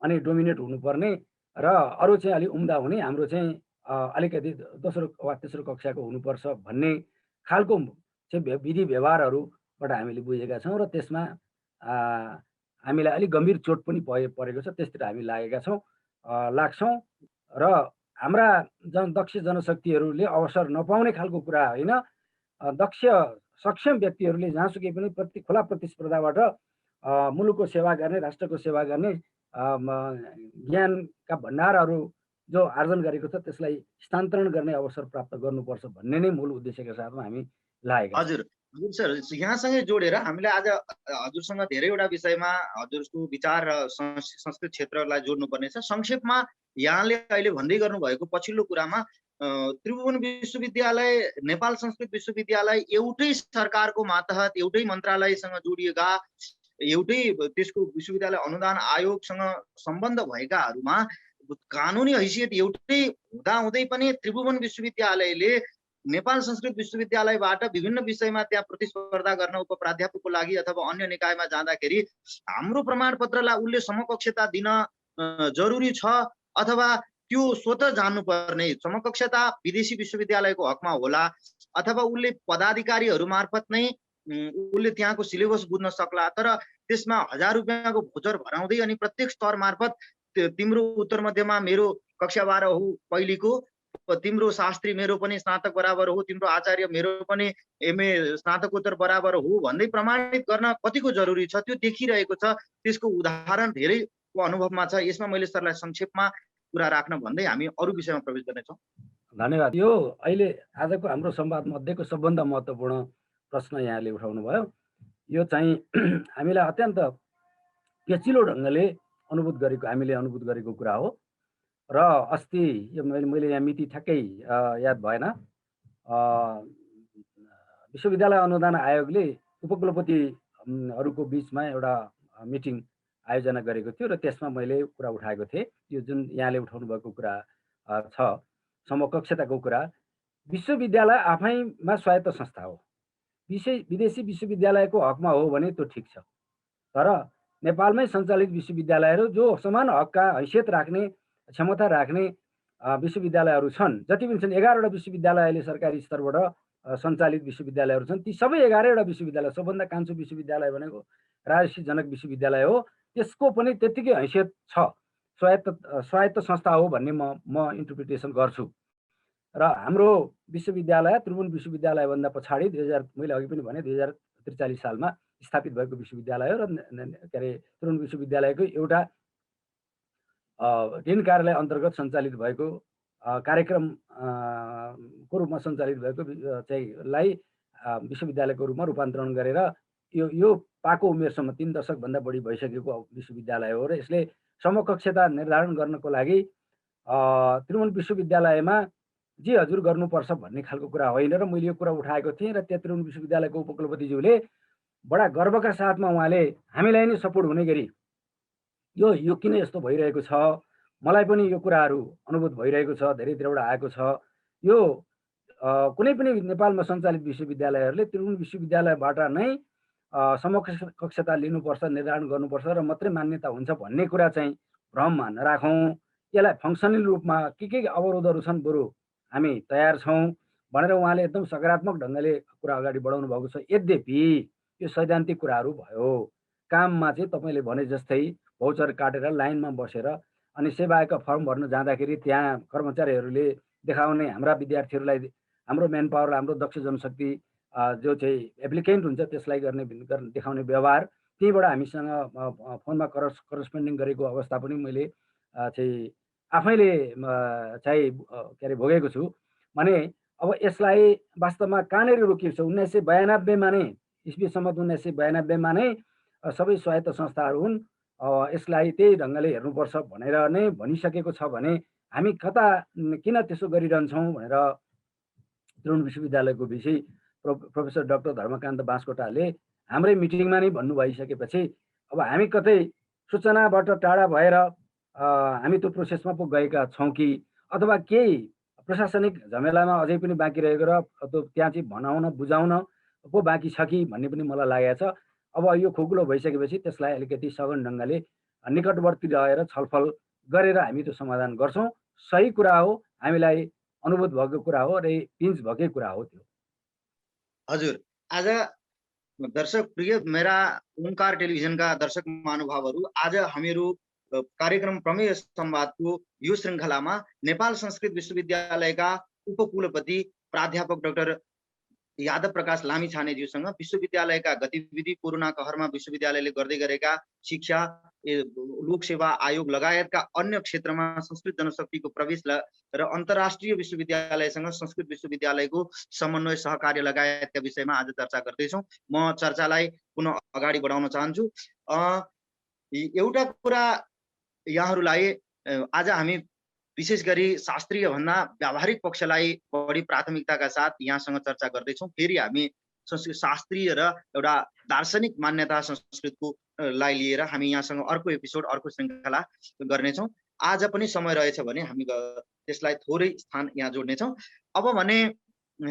अनि डोमिनेट हुनुपर्ने र अरू चाहिँ अलिक उम्दा हुने, हाम्रो चाहिँ अलिकति दोस्रो वा तेस्रो कक्षाको हुनुपर्छ भन्ने खालको चाहिँ विधि व्यवहारहरूबाट हामीले बुझेका छौँ र त्यसमा हामीलाई अलिक गम्भीर चोट पनि परेको छ। त्यसतिर हामी लाग्छौँ र हाम्रा दक्ष जनशक्तिहरूले अवसर नपाउने खालको कुरा होइन, दक्ष सक्षम व्यक्तिहरूले जहाँसुकै पनि खुला प्रतिस्पर्धाबाट मुलुकको सेवा गर्ने, राष्ट्रको सेवा गर्ने ज्ञानका भण्डारहरू जो आर्जन गरेको छ त्यसलाई स्थानान्तरण गर्ने अवसर प्राप्त गर्नुपर्छ भन्ने नै मूल उद्देश्यका साथमा हामी लागेका छौँ। हजुर सर, यहाँसँगै जोडेर हामीले आज हजुरसँग धेरैवटा विषयमा हजुरको विचार र संस्कृत क्षेत्रलाई जोड्नुपर्ने छ। संक्षेपमा यहाँले अहिले भन्दै गर्नुभएको पछिल्लो कुरामा त्रिभुवन विश्वविद्यालय, नेपाल संस्कृत विश्वविद्यालय एउटै सरकारको मातहत, एउटै मन्त्रालयसँग जोडिएका, एउटै त्यसको विश्वविद्यालय अनुदान आयोगसँग सम्बन्ध भएकाहरूमा कानुनी हैसियत एउटै हुँदाहुँदै पनि त्रिभुवन विश्वविद्यालयले नेपाल संस्कृत विश्वविद्यालयबाट विभिन्न विषयमा त्यहाँ प्रतिस्पर्धा गर्न उपप्राध्यापकको लागि अथवा अन्य निकायमा जाँदाखेरि हाम्रो प्रमाणपत्रलाई उसले समकक्षता दिन जरुरी छ अथवा त्यो स्वतः जान्नुपर्ने, समकक्षता विदेशी विश्वविद्यालयको हकमा होला अथवा उसले पदाधिकारीहरू मार्फत नै उसले त्यहाँको सिलेबस बुझ्न सक्ला। तर त्यसमा 1000 रुपियाँको भोचर भराउँदै अनि प्रत्येक स्तर मार्फत तिम्रो उत्तर मध्यमा मेरो कक्षा 12 हो पहिलीको, तिम्रो शास्त्री मेरो पनि स्नातक बराबर हो, तिम्रो आचार्य मेरो पनि एमए स्नातकोत्तर बराबर हो भन्दै प्रमाणित गर्न कतिको जरुरी छ त्यो देखिरहेको छ। त्यसको उदाहरण धेरैको अनुभवमा छ। यसमा मैले सरलाई संक्षेपमा कुरा राख्न भन्दै हामी अरू विषयमा प्रवेश गर्नेछौँ। धन्यवाद। यो अहिले आजको हाम्रो संवाद मध्येको सबभन्दा महत्त्वपूर्ण प्रश्न यहाँले उठाउनु भयो। यो चाहिँ हामीलाई अत्यन्त पेचिलो ढङ्गले हामीले अनुभूत गरेको कुरा हो र अस्ति यो मैले यहाँ मिति ठ्याक्कै याद भएन, विश्वविद्यालय अनुदान आयोगले उपकुलपतिहरूको बिचमा एउटा मिटिङ आयोजना गरेको थियो र त्यसमा मैले कुरा उठाएको थिएँ। यो जुन यहाँले उठाउनु भएको कुरा छ समकक्षताको कुरा, विश्वविद्यालय आफैमा स्वायत्त संस्था हो, विदेशी विश्वविद्यालयको हकमा हो भने त्यो ठिक छ। तर नेपालमै सञ्चालित विश्वविद्यालयहरू जो समान हकका हैसियत राख्ने, क्षमता राख्ने विश्वविद्यालयहरू छन्, जति पनि छन् 11वटा विश्वविद्यालय अहिले सरकारी स्तरबाट सञ्चालित विश्वविद्यालयहरू छन्। ती सबै 11वटा विश्वविद्यालय, सबभन्दा कान्छो विश्वविद्यालय भनेको राजर्षि जनक विश्वविद्यालय हो, त्यसको पनि त्यत्तिकै हैसियत छ, स्वायत्त संस्था हो भन्ने म इन्टरप्रिटेसन गर्छु। र हाम्रो विश्वविद्यालय त्रिभुवन विश्वविद्यालयभन्दा पछाडि मैले अघि पनि भने 2043 सालमा स्थापित भएको विश्वविद्यालय हो र के अरे त्रिभुवन विश्वविद्यालयको एउटा डिन कार्यालय अन्तर्गत सञ्चालित भएको कार्यक्रमको रूपमा सञ्चालित भएको चाहिँलाई विश्वविद्यालयको रूपमा रूपान्तरण गरेर यो पाको उमेरसम्म 3 दशकभन्दा बढी भइसकेको विश्वविद्यालय हो र यसले समकक्षता निर्धारण गर्नको लागि त्रिभुवन विश्वविद्यालयमा जे हजुर गर्नुपर्छ भन्ने खालको कुरा होइन र मैले यो कुरा उठाएको थिएँ र त्यो त्रिभुवन विश्वविद्यालयको उपकुलपतिज्यूले बडा गर्वका साथमा उहाँले हामीलाई नै सपोर्ट हुने गरी यो किन यस्तो भइरहेको छ, मलाई पनि यो कुराहरू अनुभूत भइरहेको छ, धेरैतिरबाट आएको छ। यो कुनै पनि नेपालमा सञ्चालित विश्वविद्यालयहरूले त्रिभुवन विश्वविद्यालयबाट नै समकक्षता लिनुपर्छ, निर्धारण गर्नुपर्छ र मात्रै मान्यता हुन्छ भन्ने कुरा चाहिँ भ्रममा नराखौँ। यसलाई फङ्सनल रूपमा के अवरोधहरू छन् बरु हामी तयार छौँ भनेर उहाँले एकदम सकारात्मक ढङ्गले कुरा अगाडि बढाउनु भएको छ। यद्यपि यो सैद्धान्तिक कुराहरू भयो। काममा चाहिँ तपाईँले भने जस्तै भौचर काटेर लाइनमा बसेर अनि सेवाका फर्म भर्न जाँदाखेरि त्यहाँ कर्मचारीहरूले देखाउने हाम्रा विद्यार्थीहरूलाई हाम्रो म्यान पावर हाम्रो दक्ष जनशक्ति जो चाहिँ एप्लिकेन्ट हुन्छ त्यसलाई देखाउने व्यवहार त्यहीँबाट हामीसँग फोनमा करस्पोन्डिङ गरेको अवस्था पनि मैले चाहिँ आफैले चाहिँ के अरे भोगेको छु। भने अब यसलाई वास्तवमा कहाँनिर रोकिएको छ 1992मा नै इस्वी सम्मत 1992मा नै सबै स्वायत्त संस्थाहरू हुन् यसलाई त्यही ढङ्गले हेर्नुपर्छ भनेर नै भनिसकेको छ भने हामी कता किन त्यसो गरिरहन्छौँ भनेर त्रिभुवन विश्वविद्यालयको विषय प्रोफेसर डाक्टर धर्मकान्त बाँसकोटाले हाम्रै मिटिङमा नै भन्नु भइसकेपछि अब हामी कतै सूचनाबाट टाढा भएर हामी त्यो प्रोसेसमा पो गएका छौँ कि अथवा केही प्रशासनिक झमेलामा अझै पनि बाँकी रहेको र त्यो त्यहाँ चाहिँ भनाउन बुझाउन पो बाँकी छ कि भन्ने पनि मलाई लागेको छ। अब यो खुकुलो भइसकेपछि त्यसलाई अलिकति सघन ढङ्गले निकटवर्ती रहेर छलफल गरेर हामी त्यो समाधान गर्छौँ। सही कुरा हो, हामीलाई अनुभूत भएको कुरा हो र पिन्च भएकै कुरा हो त्यो। हजुर, आज दर्शक प्रिय मेरा ओंकार टेलिभिजनका दर्शक महानुभावहरू, आज हामीहरू कार्यक्रम प्रमेय संवादको यो श्रृङ्खलामा नेपाल संस्कृत विश्वविद्यालयका उपकुलपति प्राध्यापक डाक्टर यादव प्रकाश लामिछानेज्यूसँग विश्वविद्यालयका गतिविधि, कोरोना कहरमा विश्वविद्यालयले गर्दै गरेका शिक्षा, लोकसेवा आयोग लगायतका अन्य क्षेत्रमा संस्कृत जनशक्तिको प्रवेश र अन्तर्राष्ट्रिय विश्वविद्यालयसँग संस्कृत विश्वविद्यालयको समन्वय सहकार्य लगायतका विषयमा आज चर्चा गर्दैछौँ। म चर्चालाई पुनः अगाडि बढाउन चाहन्छु। एउटा कुरा यहाँहरूलाई आज हामी विशेष गरी शास्त्रीय भन्दा व्यावहारिक पक्षलाई बढी प्राथमिकताका साथ यहाँसँग चर्चा गर्दैछौँ। फेरि हामी संस्कृत शास्त्रीय र एउटा दार्शनिक मान्यता संस्कृतको लाई लिएर हामी यहाँसँग अर्को एपिसोड अर्को श्रृङ्खला गर्नेछौँ। आज पनि समय रहेछ भने हामी त्यसलाई थोरै स्थान यहाँ जोड्नेछौँ। अब भने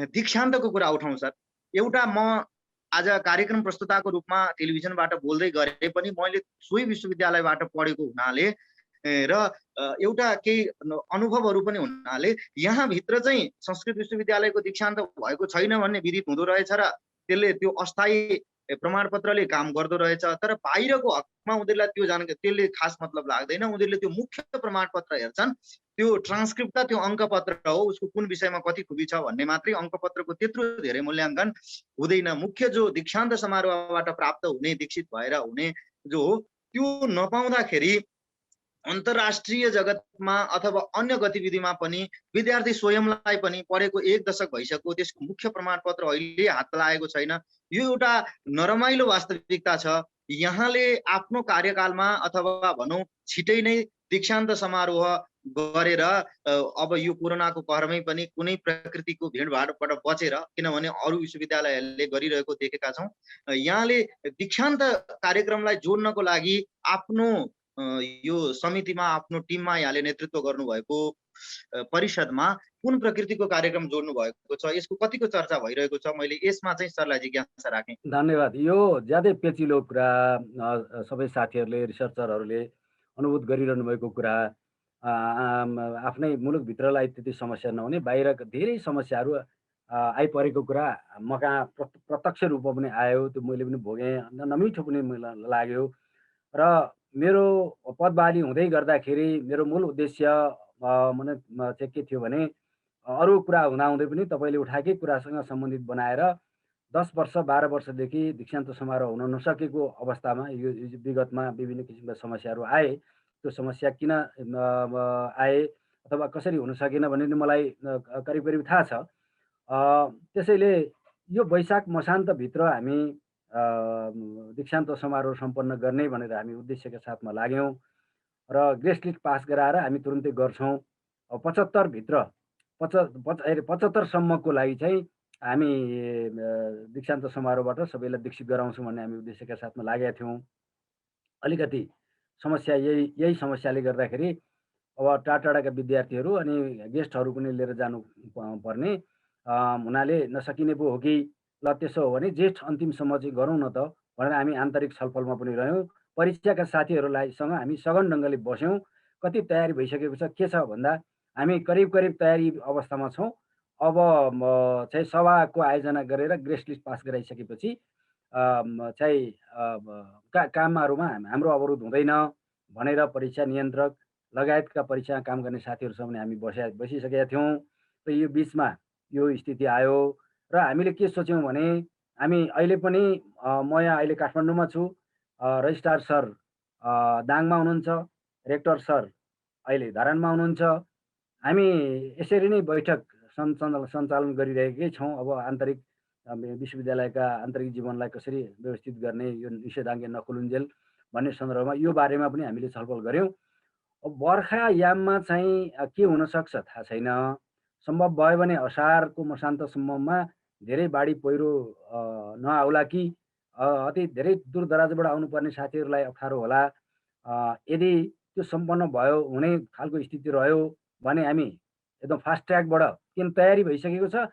दीक्षान्तको कुरा उठाउँ सर। एउटा म आज कार्यक्रम प्रस्तुताको रूपमा टेलिभिजनबाट बोल्दै गरे पनि मैले सोही विश्वविद्यालयबाट पढेको हुनाले र एउटा केही अनुभवहरू पनि हुनाले यहाँभित्र चाहिँ संस्कृत विश्वविद्यालयको दीक्षान्त भएको छैन भन्ने विदित हुँदो रहेछ र त्यसले त्यो अस्थायी प्रमाणपत्रले काम गर्दो रहेछ। तर बाहिरको हकमा उनीहरूलाई त्यो जानकारी त्यसले खास मतलब लाग्दैन। उनीहरूले त्यो मुख्य प्रमाणपत्र हेर्छन्, त्यो ट्रान्सक्रिप्ट त्यो अङ्कपत्र हो, उसको कुन विषयमा कति खुबी छ भन्ने मात्रै, अङ्कपत्रको त्यत्रो धेरै मूल्याङ्कन हुँदैन। मुख्य जो दीक्षान्त समारोहबाट प्राप्त हुने, दीक्षित भएर हुने जो हो त्यो नपाउँदाखेरि अन्तर्राष्ट्रिय जगतमा अथवा अन्य गतिविधिमा पनि विद्यार्थी स्वयंलाई पनि पढेको 1 दशक भइसक्यो, त्यसको मुख्य प्रमाणपत्र अहिले हात लागेको छैन। यो एउटा नरमाइलो वास्तविकता छ। यहाँले आफ्नो कार्यकालमा अथवा भनौँ छिटै नै दीक्षान्त समारोह गरेर अब यो कोरोनाको कहरमै पनि कुनै प्रकृतिको भिडभाडबाट बचेर, किनभने अरू विश्वविद्यालयहरूले गरिरहेको देखेका छौँ, यहाँले दीक्षान्त कार्यक्रमलाई जोड्नको लागि आफ्नो यो समितिमा आफ्नो टिममा यहाँले नेतृत्व गर्नुभएको परिषदमा कुन प्रकृतिको कार्यक्रम जोड्नु भएको छ, यसको कतिको चर्चा भइरहेको छ, मैले यसमा चाहिँ सरलाई जिज्ञासा राखेँ। धन्यवाद। यो ज्यादै पेचिलो कुरा, सबै साथीहरूले रिसर्चरहरूले अनुभूत गरिरहनु भएको कुरा, आफ्नै मुलुकभित्रलाई त्यति समस्या नहुने बाहिर धेरै समस्याहरू आइपरेको कुरा म कहाँ प्रत्यक्ष रूपमा पनि आयो, त्यो मैले पनि भोगेँ, नमिठो पनि मलाई लाग्यो। र मेरो पदबाली हुँदै गर्दाखेरि मेरो मूल उद्देश्य चाहिँ के थियो भने अरू कुरा हुँदाहुँदै पनि तपाईँले उठाएकै कुरासँग सम्बन्धित बनाएर 10 वर्ष 12 वर्षदेखि दीक्षान्त समारोह हुन नसकेको अवस्थामा यो विगतमा विभिन्न किसिमका समस्याहरू आए। त्यो समस्या किन आए अथवा कसरी हुन सकेन भन्ने मलाई करिब करिब थाहा छ। त्यसैले यो वैशाख मसान्तभित्र हामी दीक्षान्त समारोह सम्पन्न गर्ने भनेर हामी उद्देश्यका साथमा लाग्यौँ र ग्रेस लिस्ट पास गराएर हामी तुरुन्तै गर्छौँ। 75 भित्र 75 सम्मको लागि चाहिँ हामी दीक्षान्त समारोहबाट सबैलाई दीक्षित गराउँछौँ भन्ने हामी उद्देश्यका साथमा लागेका थियौँ। अलिकति समस्या यही समस्याले गर्दाखेरि अब टाढाका विद्यार्थीहरू अनि गेस्टहरू पनि लिएर जानु पर्ने हुनाले नसकिने पो हो कि ल त्यसो हो भने जेठ अन्तिमसम्म चाहिँ गरौँ न त भनेर हामी आन्तरिक छलफलमा पनि रह्यौँ। परीक्षाका साथीहरूलाई सँग हामी सघन ढङ्गले बस्यौँ। कति तयारी भइसकेको छ, के छ भन्दा हामी करिब तयारी अवस्थामा छौँ। अब चाहिँ सभाको आयोजना गरेर गेस्ट लिस्ट पास गराइसकेपछि चाहिँ कामहरूमा हाम्रो अवरोध हुँदैन भनेर परीक्षा नियन्त्रक लगायतका परीक्षामा काम गर्ने साथीहरूसँग पनि हामी बसिसकेका थियौँ। र यो बिचमा यो स्थिति आयो र हामीले के सोच्यौँ भने हामी अहिले पनि म यहाँ अहिले काठमाडौँमा छु। रजिस्ट्रार सर दाङमा हुनुहुन्छ, रेक्टर सर अहिले धरानमा हुनुहुन्छ। हामी यसरी नै बैठक सञ्चालन गरिरहेकै छौँ। अब आन्तरिक विश्वविद्यालयका आन्तरिक जीवनलाई कसरी व्यवस्थित गर्ने, यो निषेधाज्ञा नखुलुन्जेल भन्ने सन्दर्भमा यो बारेमा पनि हामीले छलफल गऱ्यौँ। अब बर्खायाममा चाहिँ के हुनसक्छ थाहा छैन। सम्भव भयो भने असारको मसान्तसम्ममा धेरै बाढी पहिरो नआउला कि अति धेरै दूरदराजबाट आउनुपर्ने साथीहरूलाई अप्ठ्यारो होला। यदि त्यो सम्पन्न भयो हुने खालको स्थिति रह्यो भने हामी एकदम फास्ट ट्र्याकबाट किन तयारी भइसकेको छ।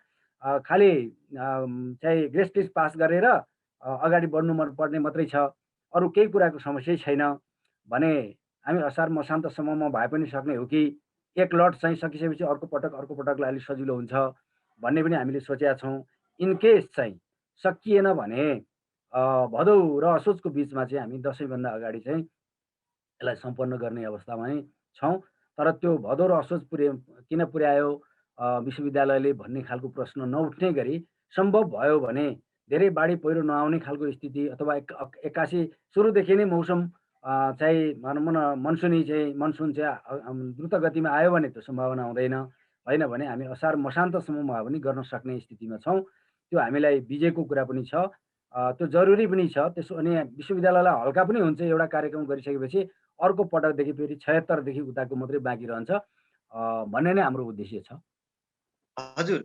खालि चाहिँ गेस्ट लिस्ट पास गरेर अगाडि बढ्नु पर्ने मात्रै छ, अरू केही कुराको समस्यै छैन भने हामी असार मसान्तसम्ममा भए पनि सक्ने हो कि एक लट चाहिँ सकिसकेपछि अर्को पटकलाई अलिक सजिलो हुन्छ भन्ने पनि हामीले सोचेका छौँ। इनकेस चाहिँ सकिएन भने भदौ र असोजको बिचमा चाहिँ हामी दसैँभन्दा अगाडि चाहिँ यसलाई सम्पन्न गर्ने अवस्थामा नै छौँ। तर त्यो भदौ र असोज किन पुर्यायो विश्वविद्यालयले भन्ने खालको प्रश्न नउठ्ने गरी सम्भव भयो भने धेरै बाढी पहिरो नआउने खालको स्थिति अथवा एक्कासी सुरुदेखि नै मौसम चाहिँ भनौँ न मनसुन चाहिँ द्रुत गतिमा आयो भने त्यो सम्भावना हुँदैन। होइन भने हामी असार मसान्तसम्ममा पनि गर्न सक्ने स्थितिमा छौँ। त्यो हामीलाई बिजेको कुरा पनि छ। त्यो जरुरी पनि छ। त्यसो अनि विश्वविद्यालयलाई हल्का पनि हुन्छ एउटा कार्यक्रम गरिसकेपछि अर्को पटकदेखि फेरि 76 देखि उताको मात्रै बाँकी रहन्छ भन्ने नै हाम्रो उद्देश्य छ। हजुर,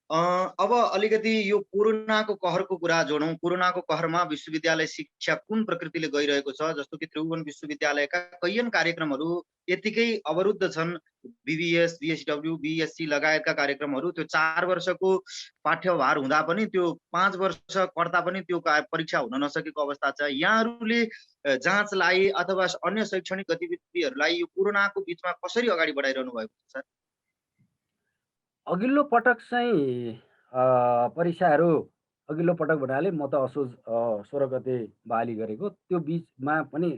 अब अलिकति यो कोरोनाको कहरको कुरा जोडौँ। कोरोनाको कहरमा विश्वविद्यालय शिक्षा कुन प्रकृतिले गइरहेको छ, जस्तो कि त्रिभुवन विश्वविद्यालयका कैयन कार्यक्रमहरू यतिकै अवरुद्ध छन्। बीबीएस, बीएसडब्ल्यू, बीएससी लगायतका कार्यक्रमहरू त्यो 4 वर्षको पाठ्यभार हुँदा पनि त्यो 5 वर्ष कर्ता पनि त्यो परीक्षा हुन नसकेको अवस्था छ। यहाँहरूले जाँचलाई अथवा अन्य शैक्षणिक गतिविधिहरूलाई यो कोरोनाको बिचमा कसरी अगाडि बढाइरहनु भएको छ सर? अघिल्लो पटक चाहिँ परीक्षाहरू अघिल्लो पटक भन्नाले म त असोज 16 गते बहाली गरेको। त्यो बिचमा पनि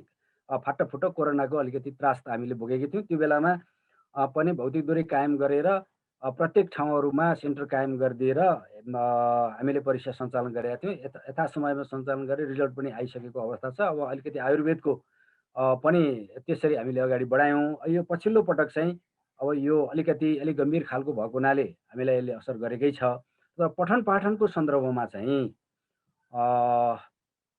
फाटाफुट्ट कोरोनाको अलिकति त्रास त हामीले भोगेकै थियौँ। त्यो बेलामा पनि भौतिक दूरी कायम गरेर प्रत्येक ठाउँहरूमा सेन्टर कायम गरिदिएर हामीले परीक्षा सञ्चालन गरेका थियौँ। यथा समयमा सञ्चालन गरे रिजल्ट पनि आइसकेको अवस्था छ। अब अलिकति आयुर्वेदको पनि त्यसरी हामीले अगाडि बढायौँ। यो पछिल्लो पटक चाहिँ अब यो अलिक गम्भीर खालको भएको हुनाले हामीलाई यसले असर गरेकै छ। र पठन पाठनको सन्दर्भमा चाहिँ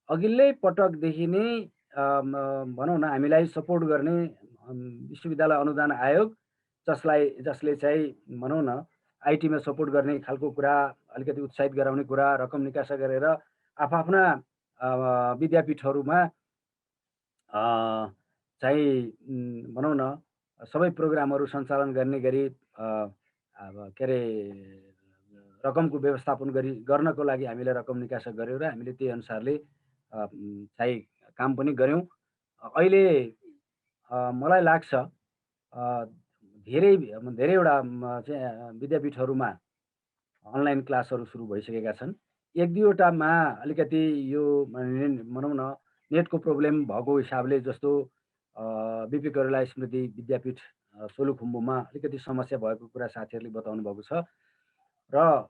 अघिल्लै पटकदेखि नै भनौँ न हामीलाई सपोर्ट गर्ने विश्वविद्यालय अनुदान आयोग जसले चाहिँ भनौँ न आइटीमा सपोर्ट गर्ने खालको कुरा, अलिकति उत्साहित गराउने कुरा, रकम निकासा गरेर आफ्ना विद्यापीठहरूमा चाहिँ भनौँ न सबै प्रोग्रामहरू सञ्चालन गर्ने गरी अब के अरे रकमको व्यवस्थापन गर्नको लागि हामीले रकम निकासा गऱ्यौँ र हामीले त्यही अनुसारले चाहिँ काम पनि गऱ्यौँ। अहिले मलाई लाग्छ धेरैवटा चाहिँ विद्यापीठहरूमा अनलाइन क्लासहरू सुरु भइसकेका छन्। 1-2वटामा अलिकति यो भनौँ न नेटको प्रब्लम भएको हिसाबले, जस्तो बिपी कोइराला स्मृति विद्यापीठ सोलुखुम्बुमा अलिकति समस्या भएको कुरा साथीहरूले बताउनु भएको छ। र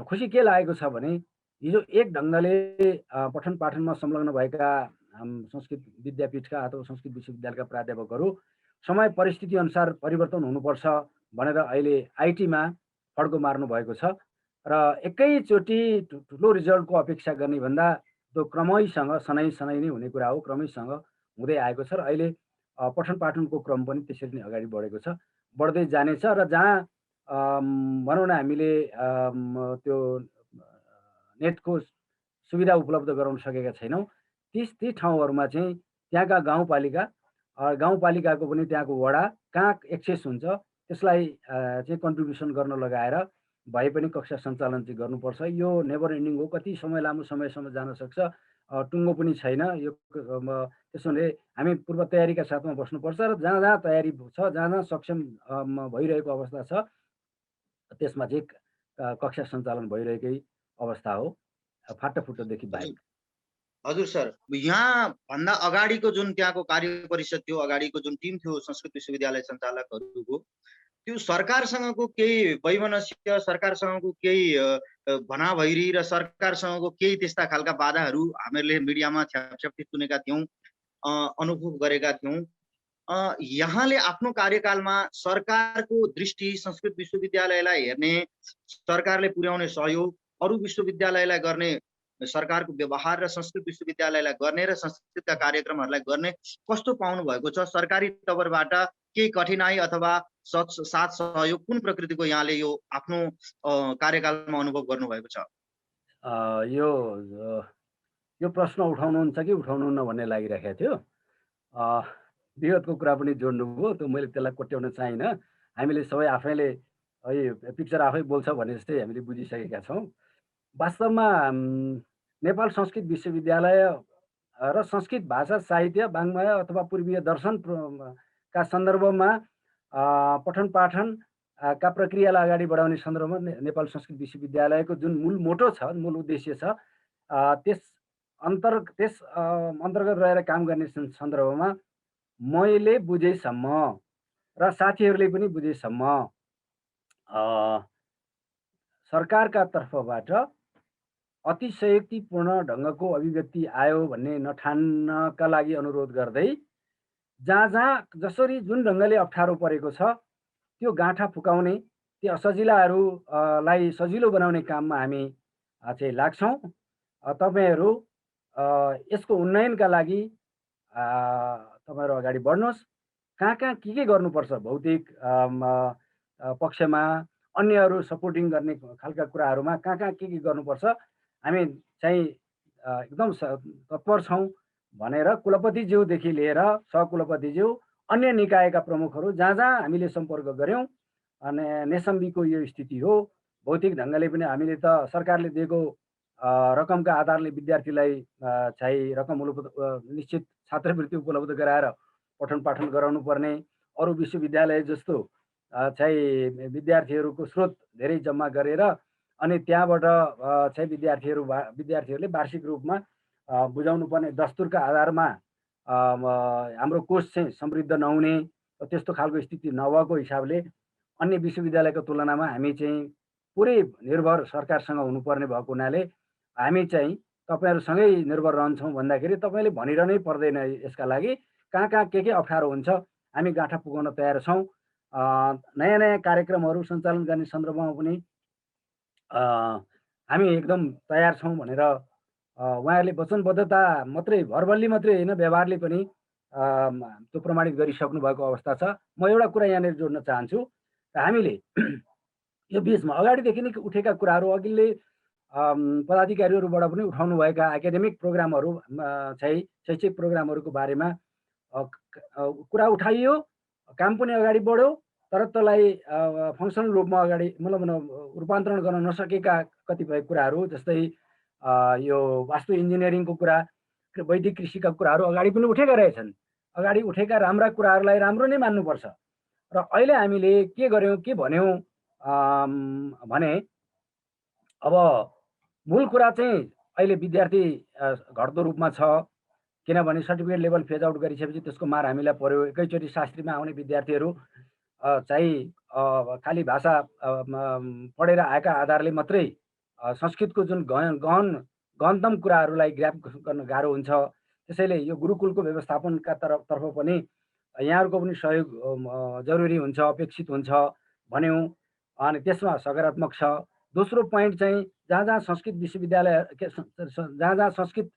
खुसी के लागेको छ भने हिजो एक ढङ्गले पठन पाठनमा संलग्न भएका संस्कृत विद्यापीठका अथवा संस्कृत विश्वविद्यालयका प्राध्यापकहरू समय परिस्थिति अनुसार परिवर्तन हुनुपर्छ भनेर अहिले आइटीमा फड्को मार्नु भएको छ। र एकैचोटि ठुलो रिजल्टको अपेक्षा गर्ने भन्दा त्यो क्रमैसँग सनै नै हुने कुरा हो, क्रमैसँग हुँदै आएको छ। र अहिले पठन पाठनको क्रम पनि त्यसरी नै अगाडि बढेको छ, बढ्दै जानेछ। र जहाँ भनौँ न हामीले त्यो नेटको सुविधा उपलब्ध गराउन सकेका छैनौँ, ती ठाउँहरूमा चाहिँ त्यहाँका गाउँपालिकाको पनि त्यहाँको वडा कहाँ एक्सेस हुन्छ त्यसलाई चाहिँ कन्ट्रिब्युसन गर्न लगाएर भए पनि कक्षा सञ्चालन चाहिँ गर्नुपर्छ। यो नेभर एन्डिङ हो, कति समय लामो समयसम्म जान सक्छ। टुङ्गो पनि छैन। यो त्यसो भने हामी पूर्व तयारीका साथमा बस्नुपर्छ र जहाँ जहाँ तयारी छ, जहाँ जहाँ सक्षम भइरहेको अवस्था छ, त्यसमा चाहिँ कक्षा सञ्चालन भइरहेकै अवस्था हो, फाटोफुटोदेखि बाहेक। हजुर सर, यहाँ भन्दा अगाडिको जुन त्यहाँको कार्य परिषद थियो, अगाडिको जुन टिम थियो संस्कृत विश्वविद्यालय सञ्चालकहरूको, त्यो सरकारसँगको केही वैमनस्य, सरकारसँगको केही भनाभैरी र सरकारसँगको केही त्यस्ता खालका बाधाहरू हामीहरूले मिडियामा छ्यापछ्याप्ती सुनेका थियौँ, अनुभव गरेका थियौँ। यहाँले आफ्नो कार्यकालमा सरकारको दृष्टि संस्कृत विश्वविद्यालयलाई हेर्ने, सरकारले पुर्याउने सहयोग, अरू विश्वविद्यालयलाई गर्ने सरकारको व्यवहार र संस्कृत विश्वविद्यालयलाई गर्ने र संस्कृतका कार्यक्रमहरूलाई गर्ने कस्तो पाउनु भएको छ? सरकारी तवरबाट केही कठिनाई अथवा साथ सहयोग कुन प्रकृतिको यहाँले यो आफ्नो कार्यकालमा अनुभव गर्नुभएको छ? यो प्रश्न उठाउनुहुन्छ कि उठाउनुहुन्न भन्ने लागिरहेको थियो। विगतको कुरा पनि जोड्नुभयो, त्यो मैले त्यसलाई कोट्याउन चाहिनँ। हामीले सबै आफैले पिक्चर आफै बोल्छ भने जस्तै हामीले बुझिसकेका छौँ। वास्तवमा नेपाल संस्कृत विश्वविद्यालय र संस्कृत भाषा साहित्य, वाङ्मय अथवा पूर्वीय दर्शन का सन्दर्भमा पठन पाठन का प्रक्रियालाई अगाडि बढाउने सन्दर्भमा नेपाल संस्कृत विश्वविद्यालयको जुन मूल मोटो छ, मूल उद्देश्य छ, त्यस अन्तर्गत रहेर काम गर्ने सन्दर्भमा मैले बुझेसम्म र साथीहरूले पनि बुझेसम्म सरकारका तर्फबाट अतिशयोक्तिपूर्ण ढङ्गको अभिव्यक्ति आयो भन्ने नठान्नका लागि अनुरोध गर्दै जहाँ जहाँ जसरी जुन ढङ्गले अप्ठ्यारो परेको छ त्यो गाँठा फुकाउने, ती असजिलाहरूलाई सजिलो बनाउने काममा हामी चाहिँ लाग्छौँ। तपाईहरू यसको उन्नयनका लागि तपाईहरू अगाडि बढ्नुहोस्। कहाँ कहाँ के गर्नुपर्छ, भौतिक पक्षमा, अन्यहरू सपोर्टिङ गर्ने खालका कुराहरूमा कहाँ कहाँ के गर्नुपर्छ, हामी चाहिँ एकदम तत्पर छौँ भनेर कुलपतिज्यूदेखि लिएर सहकुलपतिज्यू, अन्य निकायका प्रमुखहरू जहाँ जहाँ हामीले सम्पर्क गऱ्यौँ, अनि नेसम्बीको यो स्थिति हो। भौतिक ढङ्गले पनि हामीले त सरकारले दिएको रकमका आधारले विद्यार्थीलाई चाहिँ रकम निश्चित छात्रवृत्ति उपलब्ध गराएर पठन पाठन गराउनु पर्ने, अरू विश्वविद्यालय जस्तो चाहिँ विद्यार्थीहरूको स्रोत धेरै जम्मा गरेर अनि त्यहाँबाट चाहिँ विद्यार्थीहरूले वार्षिक रूपमा बुझाउनु पर्ने दस्तुरका आधारमा हाम्रो कोष चाहिँ समृद्ध नहुने, त्यस्तो खालको स्थिति नभएको हिसाबले अन्य विश्वविद्यालयको तुलनामा हामी चाहिँ पुरै निर्भर सरकारसँग हुनुपर्ने भएको हुनाले हामी चाहिँ तपाईँहरूसँगै निर्भर रहन्छौँ भन्दाखेरि तपाईँले भनिरहनै पर्दैन। यसका लागि कहाँ कहाँ के अप्ठ्यारो हुन्छ हामी गाँठा पुगाउन तयार छौँ। नयाँ नयाँ कार्यक्रमहरू सञ्चालन गर्ने सन्दर्भमा पनि हामी एकदम तयार छौँ भनेर उहाँहरूले वचनबद्धता मात्रै, भरबल्ली मात्रै होइन, व्यवहारले पनि त्यो प्रमाणित गरिसक्नु भएको अवस्था छ। म एउटा कुरा यहाँनिर जोड्न चाहन्छु। हामीले यो बिचमा अगाडिदेखि नै उठेका कुराहरू, अघिल्ले पदाधिकारीहरूबाट पनि उठाउनु भएका एकाडेमिक प्रोग्रामहरू चाहिँ शैक्षिक प्रोग्रामहरूको बारेमा कुरा उठाइयो, काम पनि अगाडि बढ्यो, तर त्यसलाई फङ्सनल रूपमा अगाडि मतलब रूपान्तरण गर्न नसकेका कतिपय कुराहरू, जस्तै यो वास्तु इन्जिनियरिङको कुरा, वैदिक कृषिका कुराहरू अगाडि पनि उठेका रहेछन्। अगाडि उठेका राम्रा कुराहरूलाई राम्रो नै मान्नुपर्छ। र अहिले हामीले के गर्यौँ, के भन्यौँ भने अब मूल कुरा चाहिँ अहिले विद्यार्थी घट्दो रूपमा छ, किनभने सर्टिफिकेट लेभल फेज आउट गरिसकेपछि त्यसको मार हामीलाई पर्यो। एकैचोटि शास्त्रीमा आउने विद्यार्थीहरू चाहिँ खालि भाषा पढेर आएका आधारले मात्रै संस्कृतको जुन गहनतम कुराहरूलाई ग्राप गर्न गाह्रो हुन्छ। त्यसैले यो गुरुकुलको व्यवस्थापनका तर्फ पनि यहाँहरूको पनि सहयोग जरुरी हुन्छ, अपेक्षित हुन्छ भन्यौँ, अनि त्यसमा सकारात्मक छ। दोस्रो पोइन्ट चाहिँ जहाँ जहाँ संस्कृत विश्वविद्यालय, जहाँ जहाँ संस्कृत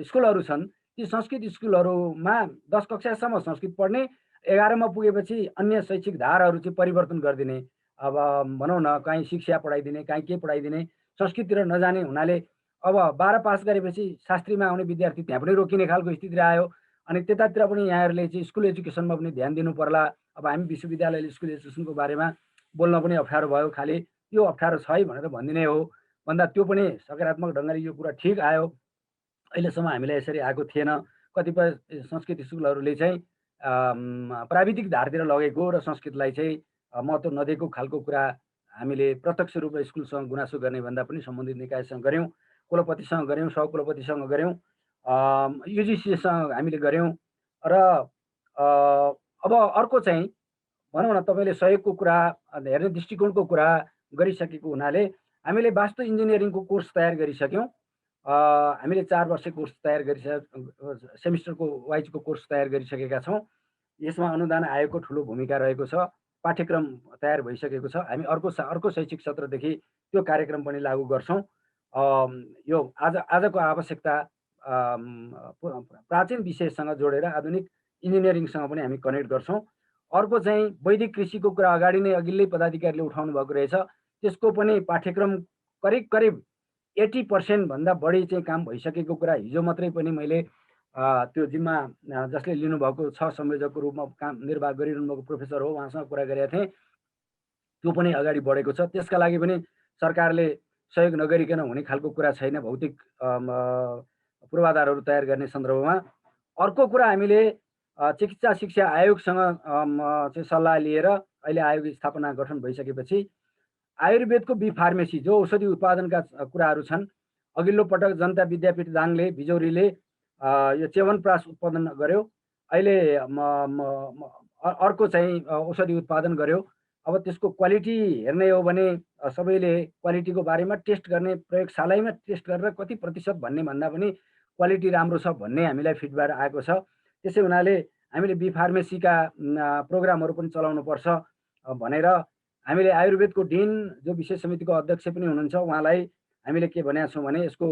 स्कुलहरू छन्, ती संस्कृत स्कुलहरूमा 10 कक्षासम्म संस्कृत पढ्ने, 11मा पुगेपछि अन्य शैक्षिक धाराहरू चाहिँ परिवर्तन गरिदिने। अब भनौँ न, कहीँ शिक्षा पढाइदिने, कहीँ के पढाइदिने, संस्कृततिर नजाने हुनाले अब 12 पास गरेपछि शास्त्रीमा आउने विद्यार्थी त्यहाँ पनि रोकिने खालको स्थिति आयो। अनि त्यतातिर पनि यहाँहरूले चाहिँ स्कुल एजुकेसनमा पनि ध्यान दिनु पर्ला। अब हामी विश्वविद्यालयले स्कुल एजुकेसनको बारेमा बोल्न पनि अप्ठ्यारो भयो। खालि त्यो अप्ठ्यारो छ है भनेर भनिदिने हो भन्दा त्यो पनि सकारात्मक ढङ्गले यो कुरा ठिक आयो। अहिलेसम्म हामीलाई यसरी आएको थिएन। कतिपय संस्कृत स्कुलहरूले चाहिँ प्राविधिक धारतिर लगेको र संस्कृतलाई चाहिँ महत्त्व नदिएको खालको कुरा हामीले प्रत्यक्ष रूपमा स्कुलसँग गुनासो गर्ने भन्दा पनि सम्बन्धित निकायसँग गऱ्यौँ, कुलपतिसँग गऱ्यौँ, सहकुलपतिसँग गऱ्यौँ, युजिसीसँग हामीले गऱ्यौँ र अब अर्को चाहिँ भनौँ न तपाईँले सहयोगको कुरा हेर्ने दृष्टिकोणको कुरा गरिसकेको हुनाले हामीले वास्तु इन्जिनियरिङको कोर्स तयार गरिसक्यौँ। हामीले 4 वर्ष कोर्स तयार सेमिस्टरको वाइजको कोर्स तयार गरिसकेका छौँ। यसमा अनुदान आयोगको ठुलो भूमिका रहेको छ। पाठ्यक्रम तयार भइसकेको छ। हामी अर्को शैक्षिक सत्रदेखि त्यो कार्यक्रम पनि लागू गर्छौँ। यो आजको आवश्यकता प्राचीन विषयसँग जोडेर आधुनिक इन्जिनियरिङसँग पनि हामी कनेक्ट गर्छौँ। अर्को चाहिँ वैदिक कृषिको कुरा अगाडि नै अघिल्लै पदाधिकारीले उठाउनु भएको रहेछ। त्यसको पनि पाठ्यक्रम करिब 80% भन्दा बढी चाहिँ काम भइसकेको कुरा हिजो मात्रै पनि मैले त्यो जिम्मा जसले लिनुभएको छ संयोजकको रूपमा काम निर्वाह गरिरहनु भएको प्रोफेसर हो, उहाँसँग कुरा गरेका थिएँ। त्यो पनि अगाडि बढेको छ। त्यसका लागि पनि सरकारले सहयोग नगरिकन हुने खालको कुरा छैन भौतिक पूर्वाधारहरू तयार गर्ने सन्दर्भमा। अर्को कुरा हामीले चिकित्सा शिक्षा आयोगसँग चाहिँ सल्लाह लिएर अहिले आयोग स्थापना गठन भइसकेपछि आयुर्वेदको बी फार्मेसी जो औषधि उत्पादनका कुराहरू छन्, अघिल्लो पटक जनता विद्यापीठ दाङले बिजौरीले यो च्यवनप्रास उत्पादन गर्यो। अहिले अर्को चाहिँ औषधि उत्पादन गर्यो। अब त्यसको क्वालिटी हेर्ने हो भने सबैले क्वालिटीको बारेमा टेस्ट गर्ने, प्रयोगशालामा टेस्ट गरेर कति प्रतिशत भन्ने भन्दा पनि क्वालिटी राम्रो छ भन्ने हामीलाई फिडब्याक आएको छ। त्यसै हुनाले हामीले बी फार्मेसीका प्रोग्रामहरू पनि चलाउनुपर्छ भनेर हामीले आयुर्वेदको डिन जो विशेष समितिको अध्यक्ष पनि हुनुहुन्छ उहाँलाई हामीले के भनेका छौँ भने यसको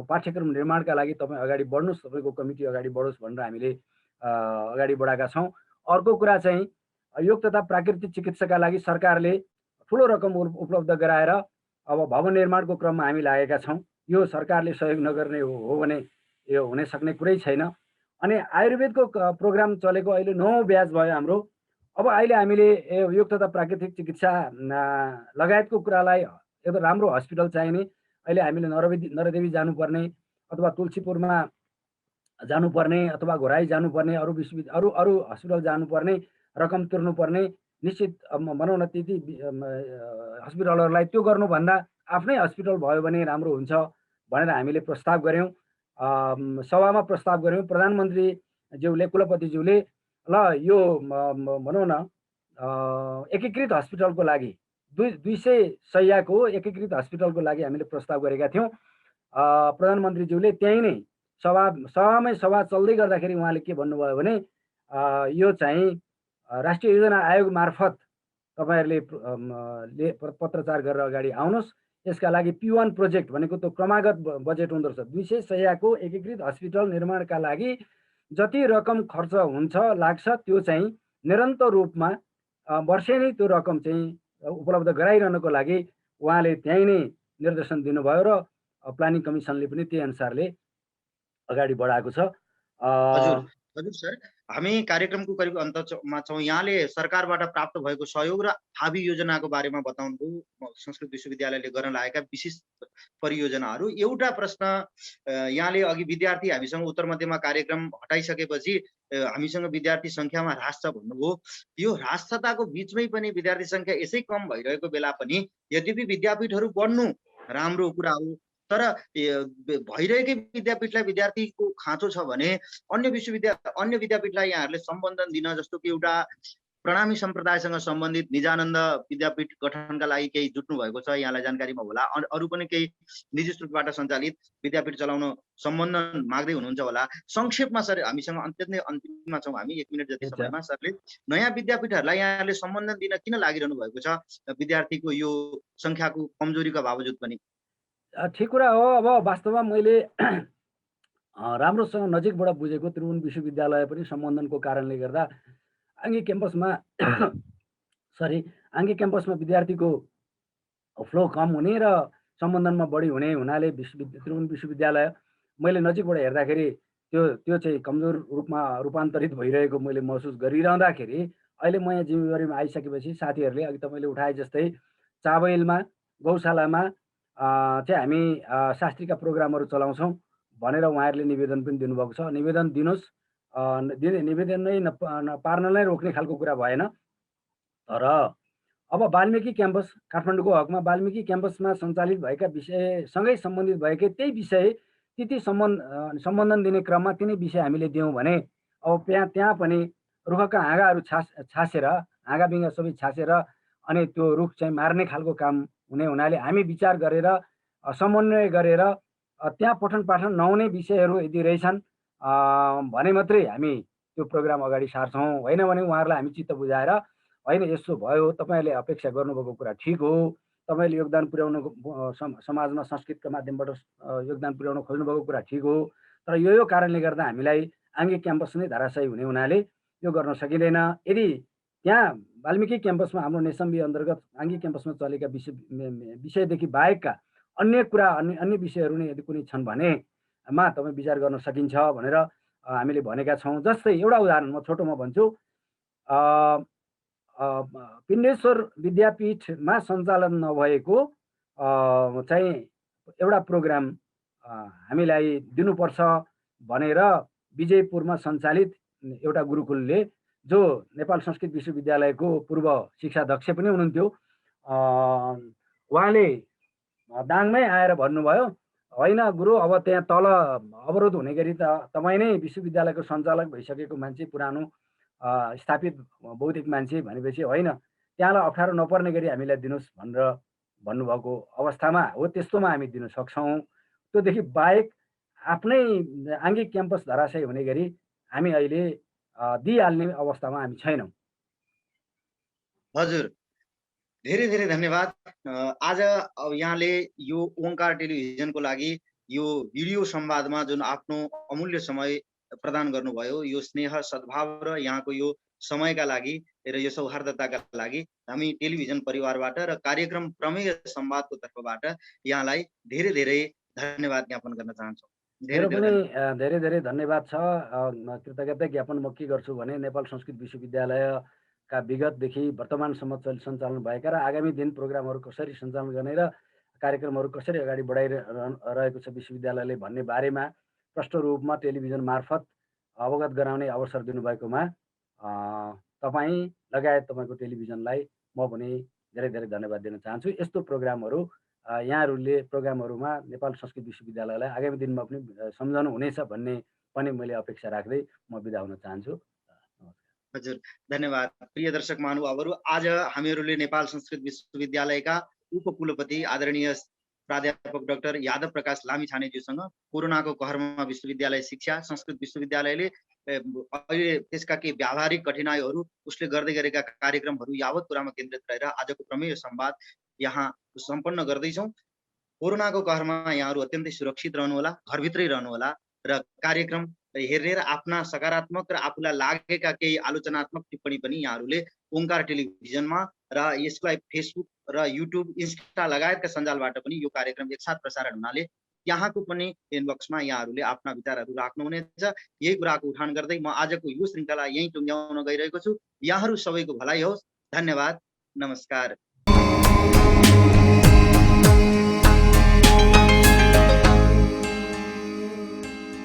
पाठ्यक्रम निर्माणका लागि तपाईँ अगाडि बढ्नुहोस्, तपाईँको कमिटी अगाडि बढोस् भनेर हामीले अगाडि बढाएका छौँ। अर्को कुरा चाहिँ योग तथा प्राकृतिक चिकित्साका लागि सरकारले ठुलो रकम उपलब्ध गराएर अब भवन निर्माणको क्रममा हामी लागेका छौँ। यो सरकारले सहयोग नगर्ने हो भने यो हुन सक्ने कुरै छैन। अनि आयुर्वेदको प्रोग्राम चलेको अहिले 9औं ब्याच भयो हाम्रो। अब अहिले हामीले योग तथा प्राकृतिक चिकित्सा लगायतको कुरालाई एउटा राम्रो हस्पिटल चाहिने, अहिले हामीले नरदेवी जानुपर्ने अथवा तुलसीपुरमा जानुपर्ने अथवा घोराई जानुपर्ने, अरू हस्पिटल जानुपर्ने, रकम तिर्नुपर्ने, निश्चित भनौँ न त्यति हस्पिटलहरूलाई त्यो गर्नुभन्दा आफ्नै हस्पिटल भयो भने राम्रो हुन्छ भनेर हामीले प्रस्ताव गऱ्यौँ। सभामा प्रस्ताव गऱ्यौँ। प्रधानमन्त्रीज्यूले, कुलपतिज्यूले ल यो भनौँ न एकीकृत हस्पिटलको लागि 200 शय्याको एकीकृत हस्पिटलको लागि हामीले प्रस्ताव गरेका थियौँ। प्रधानमन्त्रीज्यूले त्यहीँ नै सभा चल्दै गर्दाखेरि उहाँले के भन्नुभयो भने यो चाहिँ राष्ट्रिय योजना आयोग मार्फत तपाईँहरूले पत्रचार गरेर अगाडि आउनुहोस्। यसका लागि P1 प्रोजेक्ट भनेको त्यो क्रमागत बजेट हुँदो रहेछ। 200 शय्याको एकीकृत हस्पिटल निर्माणका लागि जति रकम खर्च लाग्छ त्यो चाहिँ निरन्तर रूपमा वर्षै नै त्यो रकम चाहिँ उपलब्ध गराइरहनको लागि उहाँले त्यहीँ नै निर्देशन दिनुभयो र प्लानिङ कमिसनले पनि त्यही अनुसारले अगाडि बढाएको छ। हजुर सर, हामी कार्यक्रमको करिब अन्तमा छौँ। यहाँले सरकारबाट प्राप्त भएको सहयोग र भावी योजनाको बारेमा बताउनुभयो, संस्कृत विश्वविद्यालयले गर्न लागेका विशेष परियोजनाहरू। एउटा प्रश्न यहाँले अघि विद्यार्थी हामीसँग उत्तर मध्यमा कार्यक्रम हटाइसकेपछि हामीसँग विद्यार्थी सङ्ख्यामा ह्रास छ भन्नुभयो। यो ह्रासताको बिचमै पनि विद्यार्थी सङ्ख्या यसै कम भइरहेको बेला पनि यद्यपि विद्यापीठहरू बढ्नु राम्रो कुरा हो, तर भइरहेकै विद्यापीठलाई विद्यार्थीको खाँचो छ भने अन्य विद्यापीठलाई यहाँहरूले सम्बन्धन दिन, जस्तो कि एउटा प्रणामी सम्प्रदायसँग सम्बन्धित निजानन्द विद्यापीठ गठनका लागि केही जुट्नु भएको छ, यहाँलाई जानकारीमा होला। अरू पनि केही निजी स्रोतबाट सञ्चालित विद्यापीठ चलाउन सम्बन्धन माग्दै हुनुहुन्छ होला। संक्षेपमा सर, हामीसँग अन्तिममा छौँ हामी, 1 मिनट जति समयमा सरले नयाँ विद्यापीठहरूलाई यहाँले सम्बन्धन दिन किन लागिरहनु भएको छ, विद्यार्थीको यो सङ्ख्याको कमजोरीका बावजुद पनि? ठिक कुरा हो। अब वास्तवमा मैले राम्रोसँग नजिकबाट बुझेको त्रिभुवन विश्वविद्यालय पनि सम्बन्धनको कारणले गर्दा आङ्गी क्याम्पसमा विद्यार्थीको फ्लो कम हुने र सम्बन्धनमा बढी हुने हुनाले त्रिभुवन विश्वविद्यालय मैले नजिकबाट हेर्दाखेरि त्यो चाहिँ कमजोर रूपमा रूपान्तरित भइरहेको मैले महसुस गरिरहँदाखेरि अहिले म यहाँ जिम्मेवारीमा आइसकेपछि साथीहरूले अघि तपाईँले उठाए जस्तै चाबैलमा गौशालामा चाहिँ हामी शास्त्रीका प्रोग्रामहरू चलाउँछौँ। भनेर उहाँहरूले निवेदन पनि दिनुभएको छ। निवेदन दिनुहोस्, निवेदन नै पार्न नै रोक्ने खालको कुरा भएन। तर अब वाल्मिकी क्याम्पस काठमाडौँको हकमा वाल्मिकी क्याम्पसमा सञ्चालित भएका विषयसँगै सम्बन्धित भएकै त्यही विषय सम्बन्धन दिने क्रममा तिनै विषय हामीले दियौँ भने अब त्यहाँ पनि रुखका हाँगाहरू छासेर हाँगाबिङ्गा सबै छासेर अनि त्यो रुख चाहिँ मार्ने खालको काम हुने हुनाले हामी विचार गरेर समन्वय गरेर त्यहाँ पठन पाठन नहुने विषयहरू यदि रहेछन् भने मात्रै हामी त्यो प्रोग्राम अगाडि सार्छौँ। होइन भने उहाँहरूलाई हामी चित्त बुझाएर होइन यस्तो भयो, तपाईँहरूले अपेक्षा गर्नुभएको कुरा ठिक हो, तपाईँले योगदान पुर्याउनु समाजमा संस्कृतका माध्यमबाट योगदान पुर्याउन खोज्नुभएको कुरा ठिक हो, तर यो कारणले गर्दा हामीलाई आङ्गिक क्याम्पस नै धराशायी हुने हुनाले यो गर्न सकिँदैन। यदि त्यहाँ वाल्मिकी क्याम्पसमा हाम्रो नेसम्बी अन्तर्गत आङ्गिक क्याम्पसमा चलेका विषयदेखि बाहेकका अन्य कुरा अन्य विषयहरू नै यदि कुनै छन् भनेमा तपाईँ विचार गर्न सकिन्छ भनेर हामीले भनेका छौँ। जस्तै एउटा उदाहरण म छोटोमा भन्छु, पिण्डेश्वर विद्यापीठमा सञ्चालन नभएको चाहिँ एउटा प्रोग्राम हामीलाई दिनुपर्छ भनेर विजयपुरमा सञ्चालित एउटा गुरुकुलले, जो नेपाल संस्कृत विश्वविद्यालयको पूर्व शिक्षाध्यक्ष पनि हुनुहुन्थ्यो, उहाँले दाङमै आएर भन्नुभयो, होइन गुरु, अब त्यहाँ तल अवरोध हुने गरी त तपाईँ नै विश्वविद्यालयको सञ्चालक भइसकेको मान्छे, पुरानो स्थापित बौद्धिक मान्छे भनेपछि होइन, त्यहाँलाई अप्ठ्यारो नपर्ने गरी हामीलाई दिनुहोस् भनेर भन्नुभएको अवस्थामा हो त्यस्तोमा हामी दिन सक्छौँ। त्योदेखि बाहेक आफ्नै आङ्गिक क्याम्पस धराशयी हुने गरी हामी अहिले दिइहाल्ने अवस्थामा हामी छैनौँ। हजुर, धेरै धेरै धन्यवाद। आज यहाँले यो ओंकार टेलिभिजनको लागि यो भिडियो संवादमा जुन आफ्नो अमूल्य समय प्रदान गर्नुभयो, यो स्नेह सद्भाव र यहाँको यो समयका लागि र यो सौहार्दताका लागि हामी टेलिभिजन परिवारबाट र कार्यक्रम प्रमेय संवादको तर्फबाट यहाँलाई धेरै धेरै धन्यवाद ज्ञापन गर्न चाहन्छौँ। मेरो पनि धेरै धेरै धन्यवाद छ। कृतज्ञता ज्ञापन म के गर्छु भने नेपाल संस्कृत विश्वविद्यालयका विगतदेखि वर्तमानसम्म सञ्चालन भएका र आगामी दिन प्रोग्रामहरू कसरी सञ्चालन गर्ने र कार्यक्रमहरू कसरी अगाडि बढाइरहेको छ विश्वविद्यालयले भन्ने बारेमा प्रष्ट रूपमा टेलिभिजन मार्फत अवगत गराउने अवसर दिनुभएकोमा तपाईँ लगायत तपाईँको टेलिभिजनलाई म पनि धेरै धेरै धन्यवाद दिन चाहन्छु। यस्तो प्रोग्रामहरू यहाँहरूले प्रोग्रामहरूमा नेपाल संस्कृत विश्वविद्यालयलाई आगामी दिनमा पनि सम्झाउनु हुनेछ भन्ने पनि मैले अपेक्षा राख्दै म बिदा हुन चाहन्छु। हजुर, धन्यवाद। प्रिय दर्शक महानुभावहरू, आज हामीहरूले नेपाल संस्कृत विश्वविद्यालयका उपकुलपति आदरणीय प्राध्यापक डाक्टर यादव प्रकाश लामिछानेज्यूसँग कोरोनाको कहरमा विश्वविद्यालय शिक्षा संस्कृत विश्वविद्यालयले अहिले त्यसका केही व्यावहारिक कठिनाइहरू उसले गर्दै गरेका कार्यक्रमहरू यावत कुरामा केन्द्रित रहेर आजको प्रमेय संवाद यहाँ सम्पन्न गर्दैछौँ। कोरोनाको कहरमा यहाँहरू अत्यन्तै सुरक्षित रहनुहोला, घरभित्रै रहनुहोला र कार्यक्रम हेरेर आफ्ना सकारात्मक र आफूलाई लागेका केही आलोचनात्मक टिप्पणी पनि यहाँहरूले ओंकार टेलिभिजनमा र यसलाई फेसबुक र युट्युब, इन्स्टा लगायतका सञ्जालबाट पनि यो कार्यक्रम एकसाथ प्रसारण हुनाले यहाँको पनि इनबक्समा यहाँहरूले आफ्ना विचारहरू राख्नुहुनेछ। यही कुराको उठान गर्दै म आजको यो श्रृङ्खला यहीँ टुङ्ग्याउन गइरहेको छु। यहाँहरू सबैको भलाइ होस्। धन्यवाद, नमस्कार।